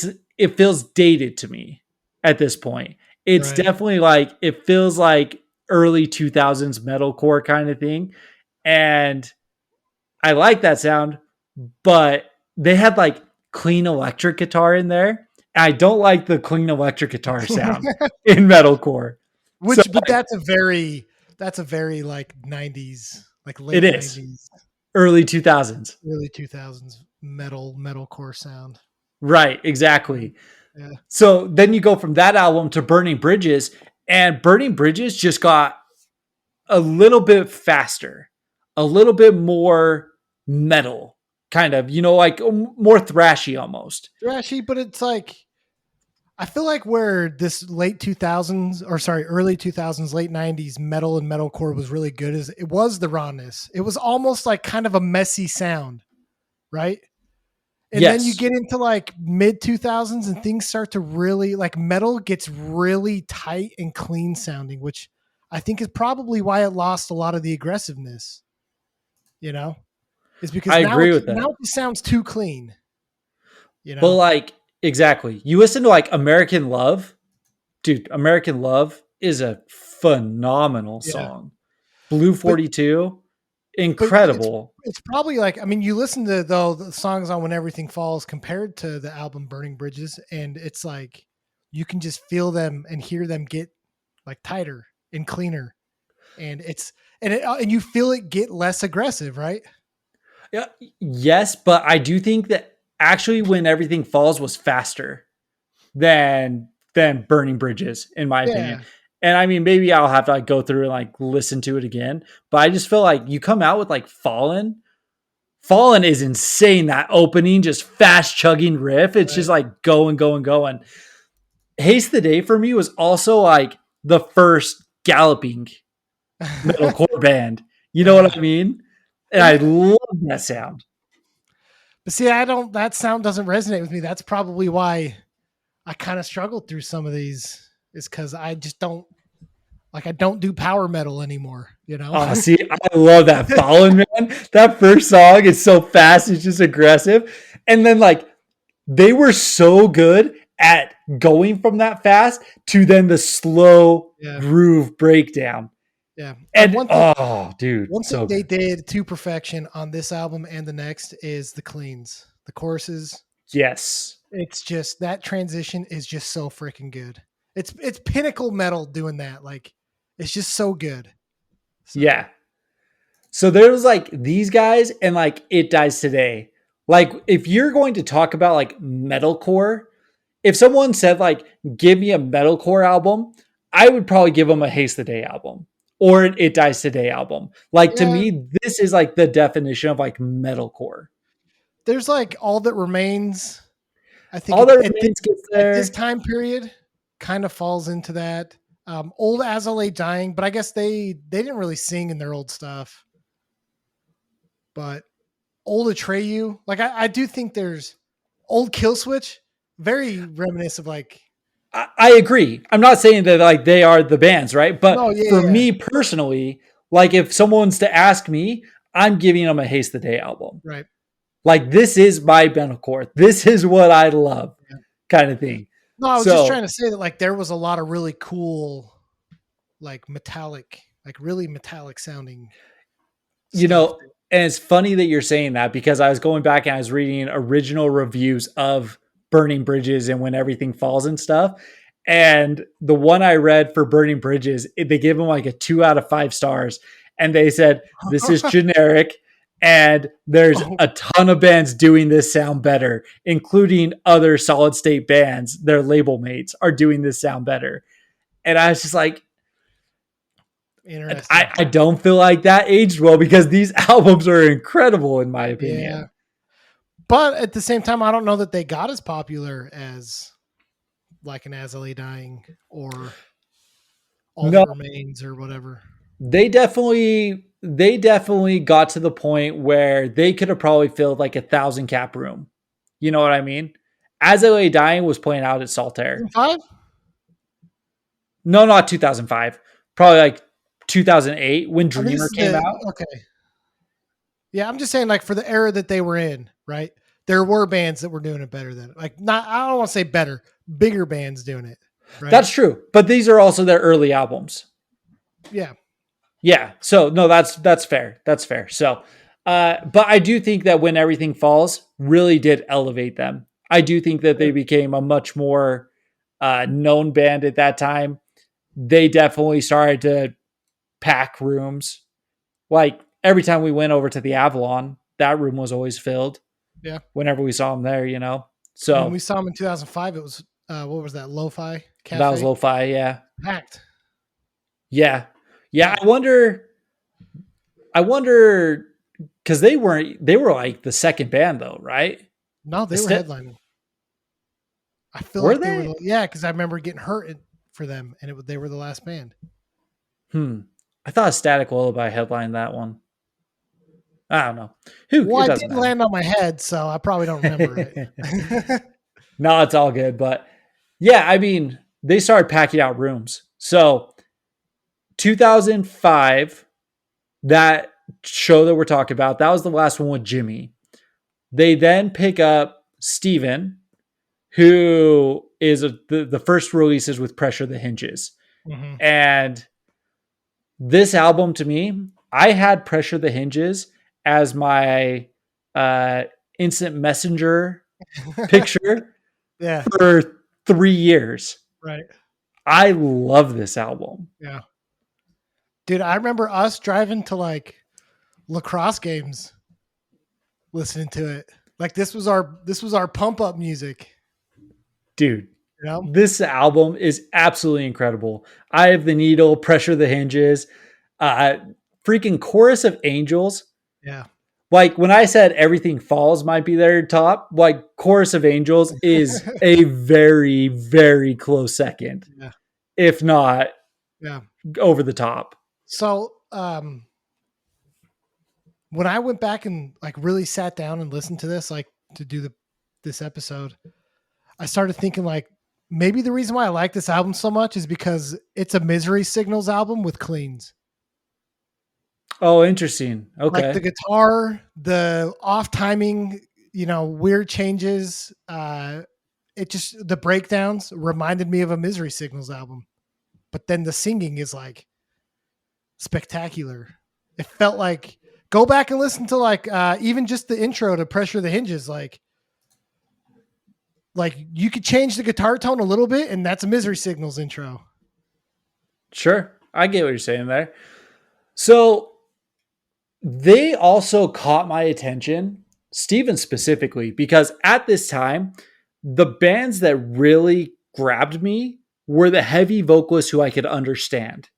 feels dated to me at this point. It's Right. definitely like it feels like early 2000s metalcore kind of thing. And I like that sound, but they had like clean electric guitar in there. I don't like the clean electric guitar sound in metalcore. So But that's a very like 90s, like it late is 90s, early 2000s. early 2000s metalcore sound. Right, exactly. Yeah. So then you go from that album to Burning Bridges, and Burning Bridges just got a little bit faster, a little bit more metal, kind of, like more thrashy almost. Thrashy, but it's like I feel like where this late 2000s or sorry, early 2000s, late 90s metal and metalcore was really good is it was the rawness. It was almost like kind of a messy sound, right? And then you Yes, get into like mid 2000s and things start to really like metal gets really tight and clean sounding, which I think is probably why it lost a lot of the aggressiveness, you know? Is because I agree with now that. it just sounds too clean, you But know? like, exactly. You listen to like American Love, dude, American Love is a phenomenal Yeah. song. Blue But 42. But it's incredible. it's probably like, I mean, you listen to though the songs on When Everything Falls compared to the album Burning Bridges, and it's like you can just feel them and hear them get like tighter and cleaner, and and you feel it get less aggressive, right? Yeah, yes, but I do think that actually When Everything Falls was faster than Burning Bridges, in my opinion. Yeah. And I mean, maybe I'll have to like go through and like listen to it again. But I just feel like you come out with like Fallen. Fallen is insane. That opening, just fast chugging riff. It's just Right. like going, going, going. Haste the Day for me was also like the first galloping metalcore band. You know what uh, I mean? And I and love that sound. but see, I don't. That sound doesn't resonate with me. That's probably why I kind of struggled through some of these. Is because I just don't like. I don't do power metal anymore. You know. Oh, see, I love that Fallen, man. That first song is so fast, it's just aggressive. And then like they were so good at going from that fast to then the slow Yeah. groove breakdown. Yeah. And And oh, dude, one thing so they good. did to perfection on this album and the next is the cleans, the choruses. Yes. It's just that transition is just so freaking good. It's pinnacle metal doing that. Like it's just so good. So Yeah. So there's like these guys and like It Dies Today. Like if you're going to talk about like metalcore, if someone said like give me a metalcore album, I would probably give them a Haste the Day album or an It Dies Today album. Like to yeah, me, this is like the definition of like metalcore. there's like All That Remains. I think All that remains gets at this there. time period kind of falls into that. Old As I Lay Dying, but I guess they didn't really sing in their old stuff. But Old Atreyu, like I do think there's Old Kill Switch, very reminiscent of like I agree. I'm not saying that like they are the bands, right? no, But yeah, for yeah, me personally, like if someone's to ask me, I'm giving them a Haste the Day album. right. Like this is my metalcore. This is what I love, Yeah. kind of thing. No, I was just trying So to say that like there was a lot of really cool, like metallic, like really metallic sounding you stuff. know, and it's funny that you're saying that because I was going back and I was reading original reviews of Burning Bridges and When Everything Falls and stuff. And the one I read for Burning Bridges, they give them like a 2 out of 5 stars. And they said, this is generic. And there's Oh, a ton of bands doing this sound better, including other solid state bands. Their label mates are doing this sound better. And I was just like, interesting. I don't feel like that aged well because these albums are incredible in my Yeah. opinion. But at the same time, I don't know that they got as popular as like an As I Lay Dying or All No, That Remains or whatever. they definitely got to the point where they could have probably filled like 1,000 cap room. You know what I mean? As I Lay Dying was playing out at Saltaire. 5? No, not 2005. Probably like 2008 when I mean, this Dreamer is came the out. okay. Yeah, I'm just saying, like for the era that they were in, right? There were bands that were doing it better than like not. I don't want to say better, bigger bands doing it, right? That's true. But these are also their early albums. Yeah, Yeah. So no, that's fair. That's fair. So, but I do think that When Everything Falls really did elevate them. I do think that they became a much more known band at that time. They definitely started to pack rooms. Like every time we went over to the Avalon, that room was always filled. yeah. Whenever we saw them there, you know. When we So saw them in 2005, it was what was that? Lo-fi that was cafe lo-fi. Yeah. packed. Yeah. Yeah. Yeah, I wonder because they were like the second band though, right? no, they were St- headlining. I feel were like they were. they? Yeah, because I remember getting hurt for them, and they were the last band. I thought Static Lullaby headlined that one. I don't know. Who Well, it I doesn't didn't land on my head, so I probably don't remember matter. it. No, it's all good. But yeah, I mean, they started packing out rooms. So 2005, that show that we're talking about, that was the last one with Jimmy. They then pick up Steven, who is the first releases with Pressure the Hinges. hmm And this album to me, I had Pressure the Hinges as my uh, instant messenger picture Yeah. for 3 years. Right. I love this album. Yeah. Dude, I remember us driving to like lacrosse games listening to it. Like this was our pump up music, Dude, you know? this album is absolutely incredible. Eye of the Needle, Pressure the Hinges, uh, freaking Chorus of Angels. Yeah. Like when I said Everything Falls might be their top, like Chorus of Angels is a very, very close second, Yeah. if not Yeah. over the top. So, when I went back and like really sat down and listened to this, like to do this episode, I started thinking like maybe the reason why I like this album so much is because it's a Misery Signals album with cleans. Oh, interesting. Like the Okay. guitar, the off timing, weird changes. It just the breakdowns reminded me of a Misery Signals album, but then the singing is like spectacular. It felt like go back and listen to like even just the intro to Pressure the Hinges, like you could change the guitar tone a little bit, and that's a Misery Signals intro. Sure. I get what you're saying there. So they also caught my attention, Steven specifically, because at this time, the bands that really grabbed me were the heavy vocalists who I could understand.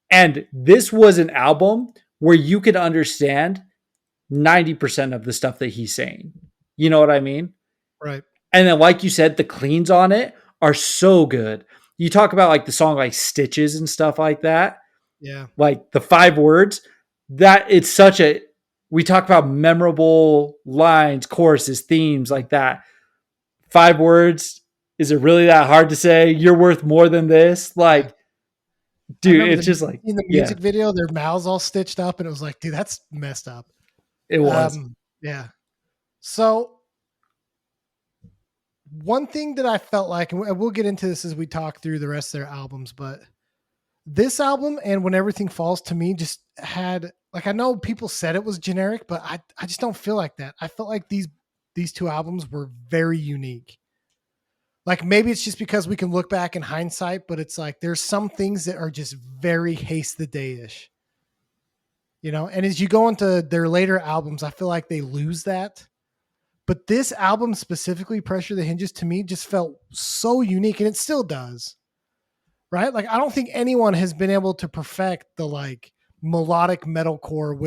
And this was an album where you could understand 90% of the stuff that he's saying. You know what I mean? Right. And then, like you said, the cleans on it are so good. You talk about like the song like Stitches and stuff like that, Yeah. like the 5 words, that it's such a, we talk about memorable lines, choruses, themes like that. 5 words, is it really that hard to say? You're worth more than this? Yeah. Like, I dude, remember it's just like, in the yeah, music video, their mouths all stitched up, and it was like, dude, that's messed up. it was. Yeah. So one thing that I felt like, and we'll get into this as we talk through the rest of their albums, but this album and When Everything Falls to me just had like, I know people said it was generic, but I just don't feel like that. I felt like these two albums were very unique. Like maybe it's just because we can look back in hindsight, but it's like there's some things that are just very Haste the Day-ish. And as you go into their later albums, I feel like they lose that. But this album specifically, Pressure the Hinges, to me just felt so unique, and it still does. Right? Like I don't think anyone has been able to perfect the like melodic metalcore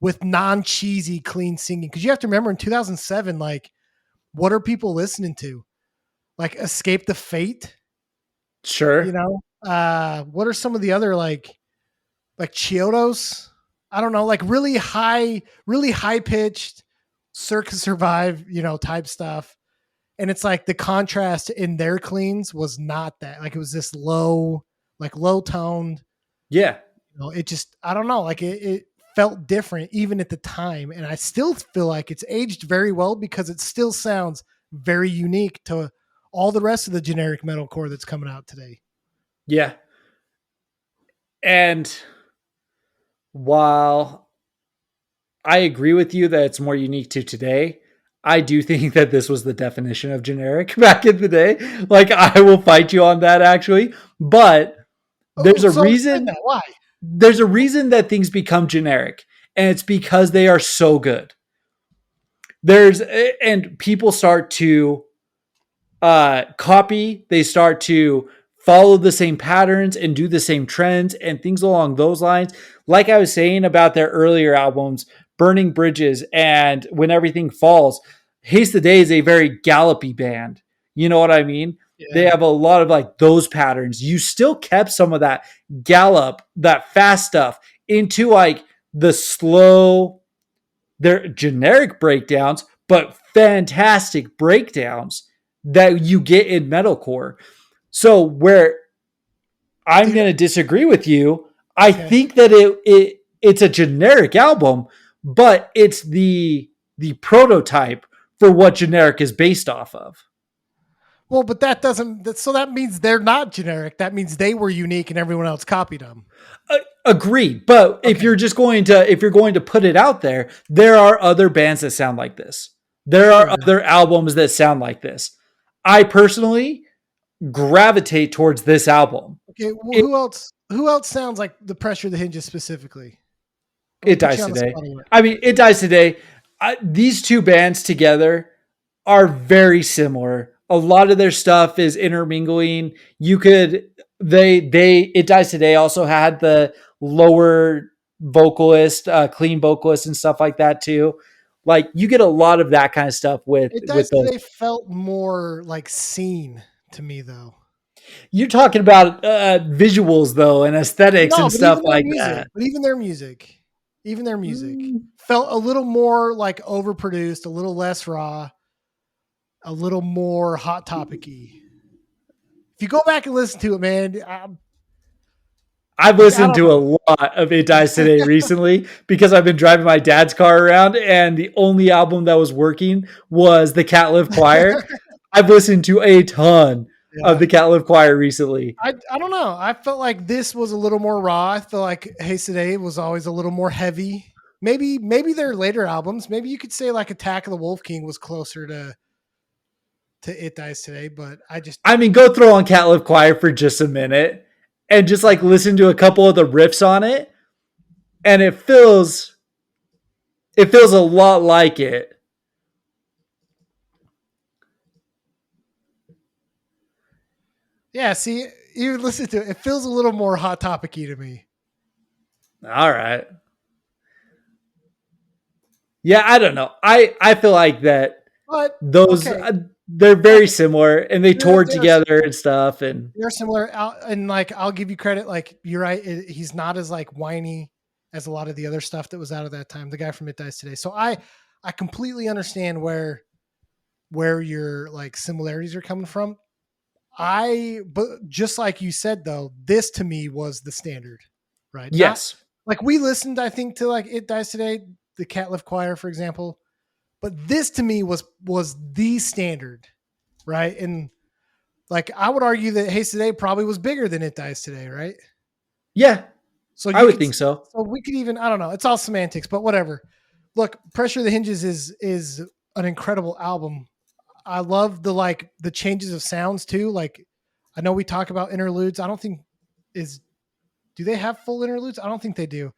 with non-cheesy clean singing. Because you have to remember in 2007, like what are people listening to? Like Escape the Fate, Sure. what are some of the other like Chiodos? I don't know, like really high pitched Circus Survive, type stuff. And it's like the contrast in their cleans was not that. Like it was this low toned. Yeah. It just, I don't know, like it felt different even at the time. And I still feel like it's aged very well because it still sounds very unique to all the rest of the generic metalcore that's coming out today. Yeah. And while I agree with you that it's more unique to today, I do think that this was the definition of generic back in the day. Like, I will fight you on that actually. But Oh, there's a so explain reason that. Why? there's a reason that things become generic, and it's because they are so good. And people start to copy, they start to follow the same patterns and do the same trends and things along those lines. Like I was saying about their earlier albums, Burning Bridges and When Everything Falls, Haste the Day is a very gallopy band. You know what I mean? They Yeah. have a lot of like those patterns. You still kept some of that gallop, that fast stuff into like the slow, they're generic breakdowns, but fantastic breakdowns that you get in metalcore. So where I'm Dude, going to disagree with you, I okay. think that it's a generic album, but it's the prototype for what generic is based off of. Well, but that doesn't, so that means they're not generic. That means they were unique and everyone else copied them. Agreed. But if Okay, you're just going to put it out there, there are other bands that sound like this. There are sure. other albums that sound like this. I personally gravitate towards this album. Okay, well, It, who else? Who else sounds like the Pressure the Hinges specifically? I'm gonna it put you dies on the today. spot a little. I mean, it dies today. These two bands together are very similar. A lot of their stuff is intermingling. You could they it dies today also had the lower vocalist, clean vocalist and stuff like that too. Like you get a lot of that kind of stuff It with Dies those. Today felt more like scene to me though. You're talking about visuals though and aesthetics No, and but stuff even their like music, that. even their music Mm, felt a little more like overproduced, a little less raw, a little more hot topicy. If you go back and listen to it, man, I've like I listened don't to a know. lot of It Dies Today recently because I've been driving my dad's car around, and the only album that was working was the Cat Live Choir. I've listened to a ton of Yeah. the Cat Live Choir recently. I don't know. I felt like this was a little more raw. I feel like Haste Today was always a little more heavy. Maybe their later albums. Maybe you could say like Attack of the Wolf King was closer to It Dies Today, but I just I mean, go throw on Cat Live Choir for just a minute and just like listen to a couple of the riffs on it, and it feels a lot like it. yeah. See, you listen to it. It feels a little more hot topicy to me. All right. Yeah, I don't know. I feel like that But those okay, they're very okay, similar and they they're toured they're together and stuff and they're similar. And like I'll give you credit. Like you're right. He's not as like whiny as a lot of the other stuff that was out of that time. The guy from It Dies Today. So I completely understand where your like similarities are coming from. But just like you said though, this to me was the standard, right? Not yes. like we listened, I think, to like It Dies Today, the Cat Live Choir, for example. But this to me was the standard, right? And like I would argue that Haste Today probably was bigger than It Dies Today, right? Yeah, So I you would could think so. so we could even I don't know, it's all semantics, but whatever. Look, Pressure of the Hinges is an incredible album. I love the changes of sounds too. Like I know we talk about interludes. I don't think is do they have full interludes? I don't think they do.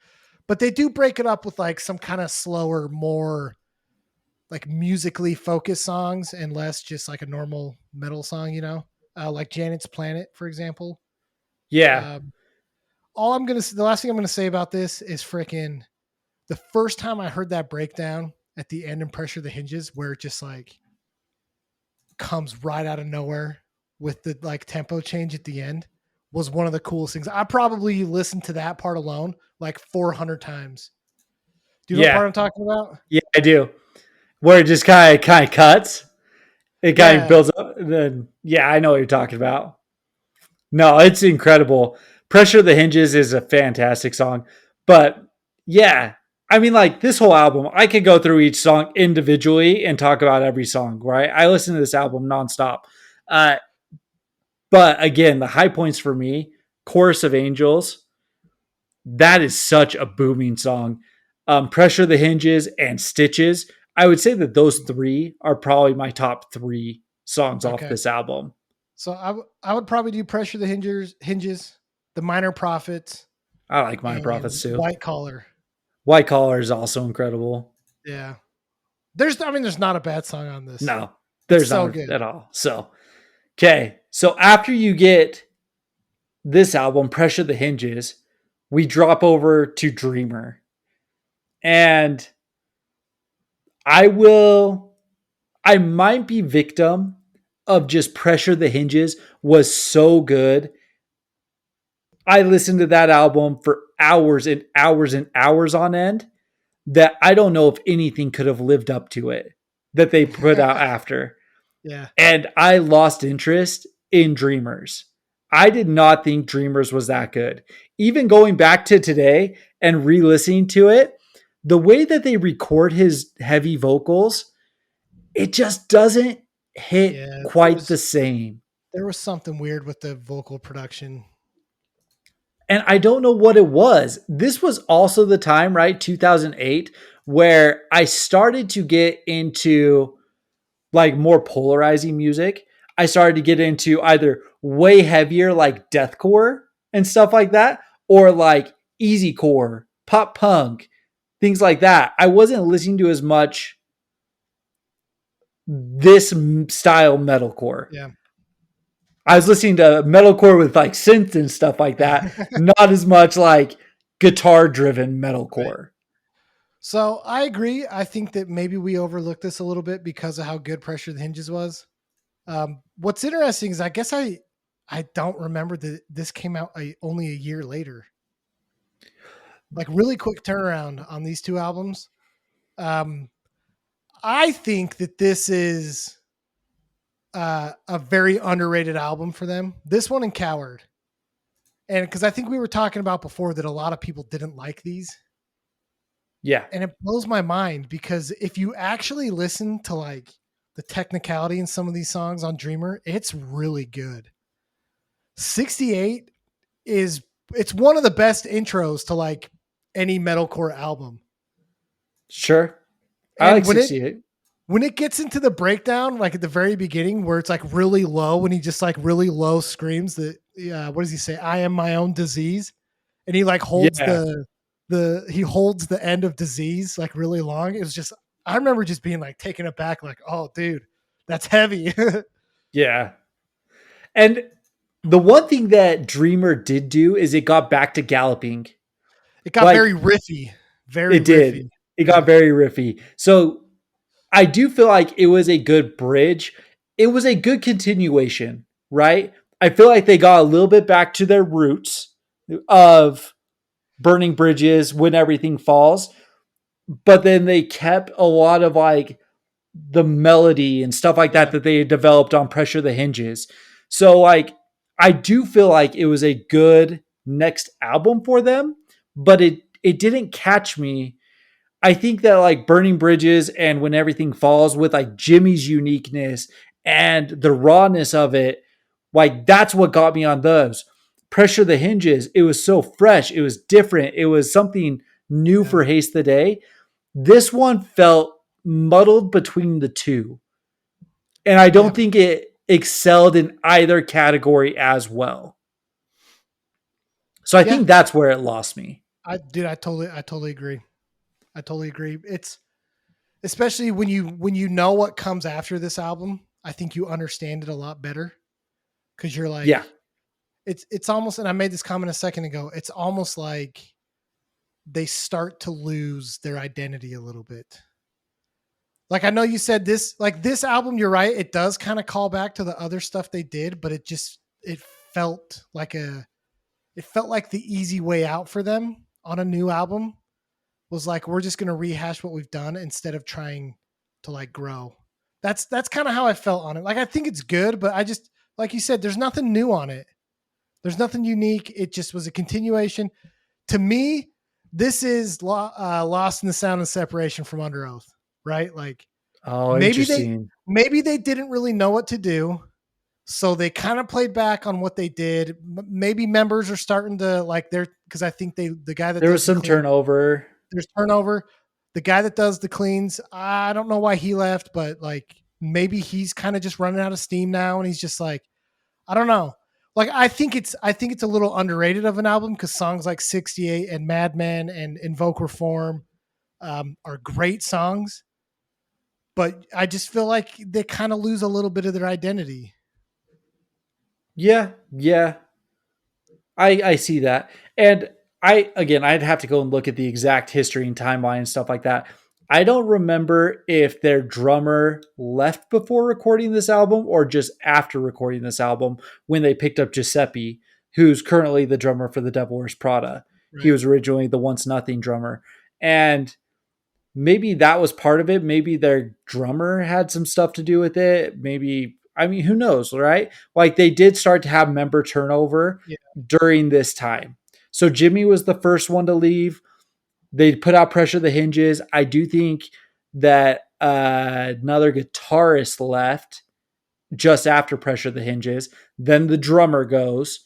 But they do break it up with like some kind of slower, more like musically focused songs and less just like a normal metal song, you know? Like Janet's Planet, for example. Yeah. Um, the last thing I'm gonna say about this is freaking the first time I heard that breakdown at the end and Pressure the Hinges, where it just like comes right out of nowhere with the like tempo change at the end was one of the coolest things. I probably listened to that part alone like 400 times. Do you know what Yeah. part I'm talking about? Yeah, I do. Where it just kind of cuts. It kind of Yeah. builds up. And then yeah, I know what you're talking about. No, it's incredible. Pressure of the Hinges is a fantastic song. But yeah, I mean, like this whole album, I could go through each song individually and talk about every song, right? I listen to this album nonstop. Uh, but again, the high points for me, Chorus of Angels, that is such a booming song. Pressure the Hinges and Stitches. I would say that those three are probably my top three songs off Okay. this album. So I would probably do Pressure the Hinges, The Minor Prophets, I like Minor and Prophets too. White Collar. White Collar is also incredible. Yeah. There's not a bad song on this. No, It's there's so not good. at all. So, okay. So after you get this album, Pressure the Hinges, we drop over to Dreamer. And I will, I might be victim of just Pressure the Hinges was so good. I listened to that album for hours and hours and hours on end that I don't know if anything could have lived up to it that they put out after. Yeah. And I lost interest in Dreamers. I did not think Dreamers was that good. Even going back to today and re listening to it, the way that they record his heavy vocals, it just doesn't hit Yeah. quite the same. There was something weird with the vocal production. And I don't know what it was. This was also the time, right? 2008, where I started to get into like more polarizing music. I started to get into either way heavier, like deathcore and stuff like that, or like easycore, pop punk, things like that. I wasn't listening to as much this style metalcore. Yeah. I was listening to metalcore with like synths and stuff like that, not as much like guitar driven Right. metalcore. So I agree. I think that maybe we overlooked this a little bit because of how good Pressure the Hinges was. What's interesting is I guess I don't remember that this came out only a year later. Like really quick turnaround on these two albums. Um, I think that this is a very underrated album for them. This one and Coward, and because I think we were talking about before that a lot of people didn't like these, Yeah, and it blows my mind because if you actually listen to like the technicality in some of these songs on Dreamer, it's really good. 68 is it's one of the best intros to like any metalcore album. sure. I like And 68. when it gets into the breakdown, like at the very beginning, where it's like really low, when he just like really low screams that, what does he say? I am my own disease, and he like holds Yeah, he holds the end of disease like really long. It was just I remember just being like taken aback, like, oh, dude, that's heavy. yeah. And the one thing that Dreamer did do is it got back to galloping. It got Like very riffy, very it riffy. did. It got Yeah, very riffy. So I do feel like it was a good bridge. It was a good continuation, right? I feel like they got a little bit back to their roots of burning bridges when everything falls, but then they kept a lot of like the melody and stuff like that yeah, that they had developed on Pressure the Hinges. So like I do feel like it was a good next album for them, but it didn't catch me. I think that like Burning Bridges and When Everything Falls with like Jimmy's uniqueness and the rawness of it, like that's what got me on those. Pressure the Hinges, it was so fresh, it was different, it was something new yeah, for Haste the Day. This one felt muddled between the two. And I yeah, don't think it excelled in either category as well. So I yeah. think that's where it lost me. I totally agree. I totally agree. It's especially when you know what comes after this album. I think you understand it a lot better because you're Yeah. like, it's almost. And I made this comment a second ago. It's almost like they start to lose their identity a little bit. Like I know you said this, like this album. You're right. It does kind of call back to the other stuff they did, but it felt like it felt like the easy way out for them on a new album was like we're just going to rehash what we've done instead of trying to like grow. That's kind of how I felt on it. Like I think it's good, but I just like you said, there's nothing new on it. There's nothing unique. It just was a continuation. To me, this is Lost in the Sound and Separation from Under Oath, right? Like Oh, maybe they interesting. maybe they didn't really know what to do, so they kind of played back on what they did. Maybe members are starting to like their because I think the guy that There does was the some clean turnover. there's turnover. The guy that does the cleans, I don't know why he left, but like maybe he's kind of just running out of steam now, and he's just like, I don't know. Like I think it's a little underrated of an album because songs like 68 and Madman and Invoke Reform are great songs, but I just feel like they kind of lose a little bit of their identity. Yeah, yeah. I see that. And I again I'd have to go and look at the exact history and timeline and stuff like that. I don't remember if their drummer left before recording this album or just after recording this album when they picked up Giuseppe, who's currently the drummer for the Devil Wears Prada. He Right. was originally the Once Nothing drummer. And maybe that was part of it. Maybe their drummer had some stuff to do with it. Maybe, I mean, who knows, right? Like they did start to have member turnover Yeah. during this time. So Jimmy was the first one to leave. They put out Pressure the Hinges. I do think that another guitarist left just after Pressure the Hinges. Then the drummer goes.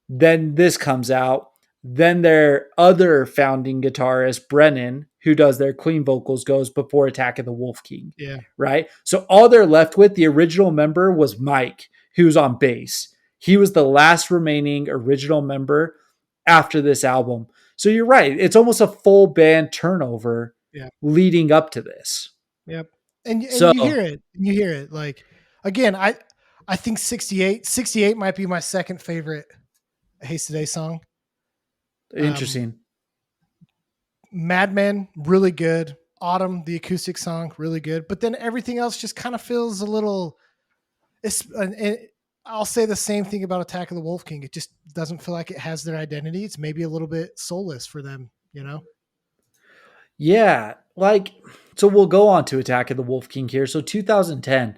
Then this comes out. Then their other founding guitarist, Brennan, who does their clean vocals, goes before Attack of the Wolf King, Yeah. right? So all they're left with, the original member was Mike, who's on bass. He was the last remaining original member after this album. So you're right. It's almost a full band turnover Yeah. leading up to this. Yep. And So you hear it. You hear it. Like again, I think 68 might be my second favorite Haste Today song. interesting. Madman, really good. Autumn, the acoustic song, really good. But then everything else just kind of feels a little. I'll say the same thing about Attack of the Wolf King. It just doesn't feel like it has their identity. It's maybe a little bit soulless for them, you know? Yeah, like so we'll go on to Attack of the Wolf King here. So 2010.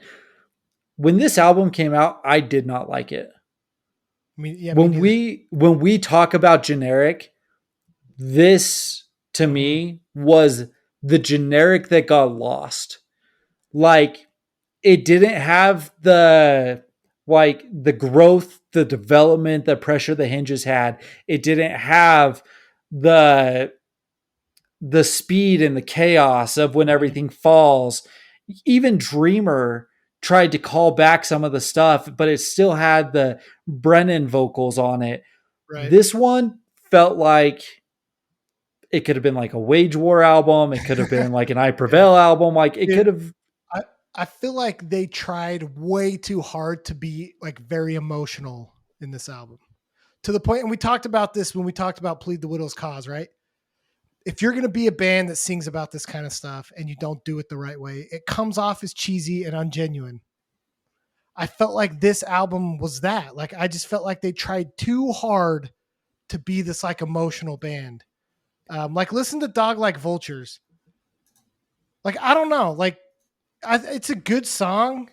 When this album came out, I did not like it. I mean, yeah, me neither. When we talk about generic, this to Mhm. me was the generic that got lost. Like it didn't have the growth, the development, the pressure the hinges had. It didn't have the the speed and the chaos of when Mhm. everything falls. Even Dreamer tried to call back some of the stuff, but it still had the Brennan vocals on it. Right. This one felt like it could have been like a Wage War album. It could have been like an I Yeah. Prevail album. Like it Yeah. could have. I I feel like they tried way too hard to be like very emotional in this album. To the point, and we talked about this when we talked about Plead the Widow's Cause, right? If you're going to be a band that sings about this kind of stuff and you don't do it the right way, it comes off as cheesy and ungenuine. I felt like this album was that. Like I just felt like they tried too hard to be this like emotional band. Like listen to Dog Like Vultures. Like I don't know, like it's a good song,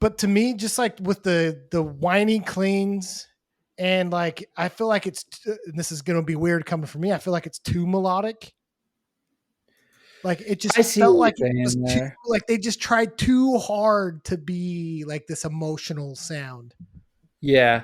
but to me, just like with the whiny cleans and like I feel like this is gonna be weird coming from me. I feel like it's too melodic. Like it just I see felt what like you're it was saying too there. like they just tried too hard to be like this emotional sound. Yeah.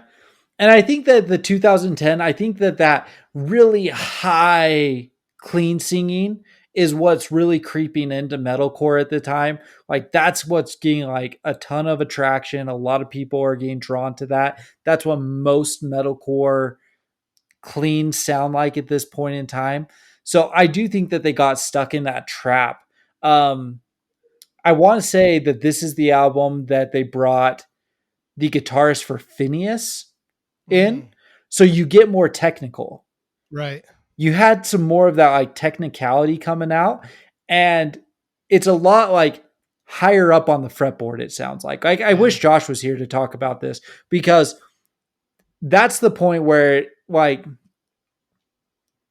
And I think that the 2010, I think that that really high clean singing is what's really creeping into metalcore at the time. Like that's what's getting like a ton of attraction. A lot of people are getting drawn to that. That's what most metalcore clean sound like at this point in time. So I do think that they got stuck in that trap. Um, I want to say that this is the album that they brought the guitarist for Phineas in. Mm, So you get more technical. right. You had some more of that like technicality coming out. And it's a lot like higher up on the fretboard, it sounds like. I Yeah. wish Josh was here to talk about this because that's the point where like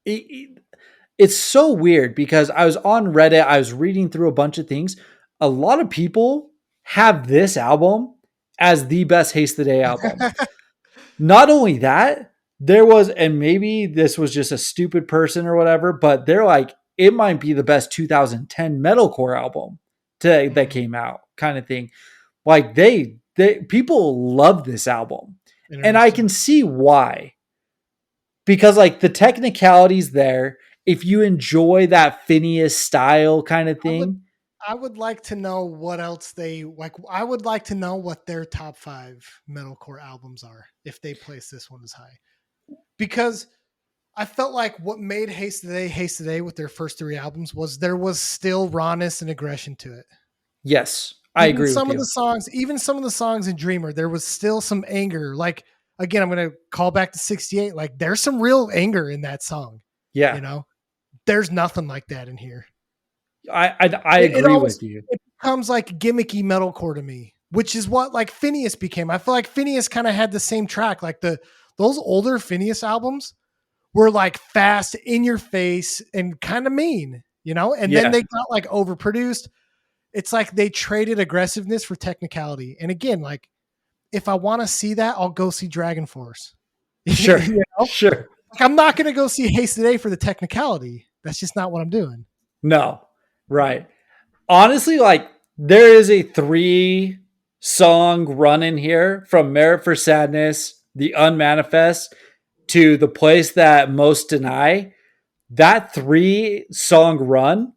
it's so weird because I was on Reddit, I was reading through a bunch of things. A lot of people have this album as the best Haste the Day album. Not only that, there was, and maybe this was just a stupid person or whatever, but they're like, it might be the best 2010 metalcore album that Mm, came out, kind of thing. Like they people love this album, and I can interesting. see why because like the technicalities there. If you enjoy that Phineas style kind of I would thing, I would like to know what else they like. I would like to know what their top 5 metalcore albums are if they place this one as high. Because I felt like what made Haste Today with their first 3 albums was there was still rawness and aggression to it. yes, I agree with you. Even some of the songs in Dreamer, there was still some anger. Like again, I'm gonna call back to 68. Like there's some real anger in that song. Yeah, You know, there's nothing like that in here. I It agree almost with you. it becomes like gimmicky metalcore to me, which is what like Phineas became. I feel like Phineas kind of had the same track. Like those older Phineas albums were like fast, in your face, and kind of mean, you know. And then Yeah, they got like overproduced. It's like they traded aggressiveness for technicality. And again, like if I want to see that, I'll go see Dragon Force. sure, You know, sure. like I'm not going to go see Haste Today for the technicality. That's just not what I'm doing. No, right. Honestly, like there is a 3 song run in here from Merit for Sadness, The Unmanifest to The Place That Most Deny, that 3-song run,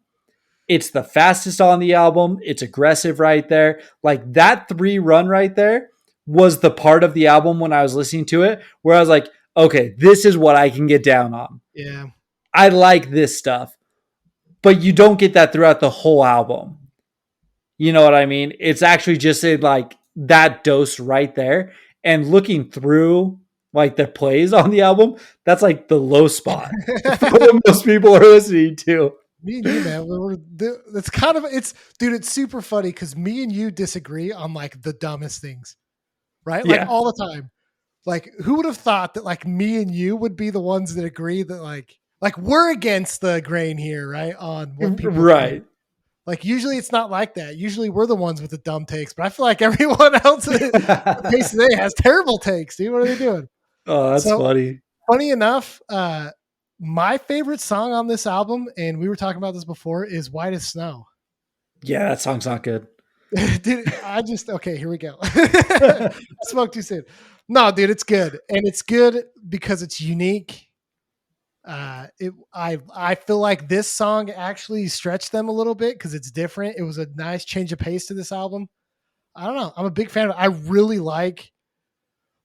it's the fastest on the album. It's aggressive right there. Like that 3 run right there was the part of the album when I was listening to it where I was like, okay, this is what I can get down on. Yeah. I like this stuff. But you don't get that throughout the whole album. You know what I mean? It's actually just in like that dose right there. And looking through like the plays on the album, that's like the low spot for what most people are listening to. Me and you, man, it's kind of dude. It's super funny because me and you disagree on like the dumbest things, right? Like Yeah. all the time. Like who would have thought that like me and you would be the ones that agree that like we're against the grain here, right? On what people think. Right. Like usually it's not like that. Usually we're the ones with the dumb takes, but I feel like everyone else at Pace today has terrible takes, dude. What are they doing? Oh, that's So funny. funny enough, my favorite song on this album, and we were talking about this before, is White as Snow. Yeah, that song's not good. Dude, okay, here we go. I spoke too soon. No, dude, it's good. And it's good because it's unique. I feel like this song actually stretched them a little bit because it's different. It was a nice change of pace to this album. I don't know. I'm a big fan of it. I really like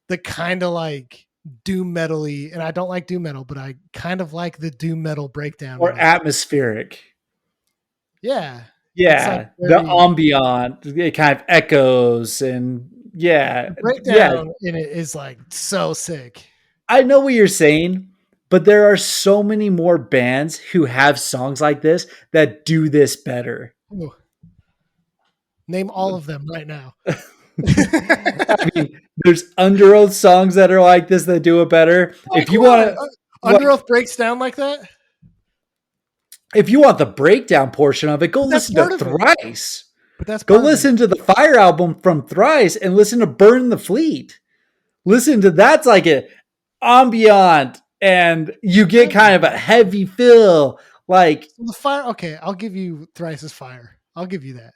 the kind of like doom metal-y, and I don't like doom metal, but I kind of like the doom metal breakdown. Or atmospheric. Yeah. Yeah. Like the ambient, it kind of echoes and yeah. The breakdown in it is like so sick. I know what you're saying, but there are so many more bands who have songs like this that do this better. Ooh. Name all of them right now. I mean, there's Under Oath songs that are like this that do it better. Like if you want to, Under Oath breaks down like that. If you want the breakdown portion of it, go listen to Thrice. But that's go listen to the Fire album from Thrice and listen to Burn the Fleet. Listen to that's like a ambient, and you get kind of a heavy feel. Like the Fire. Okay, I'll give you Thrice's Fire. I'll give you that.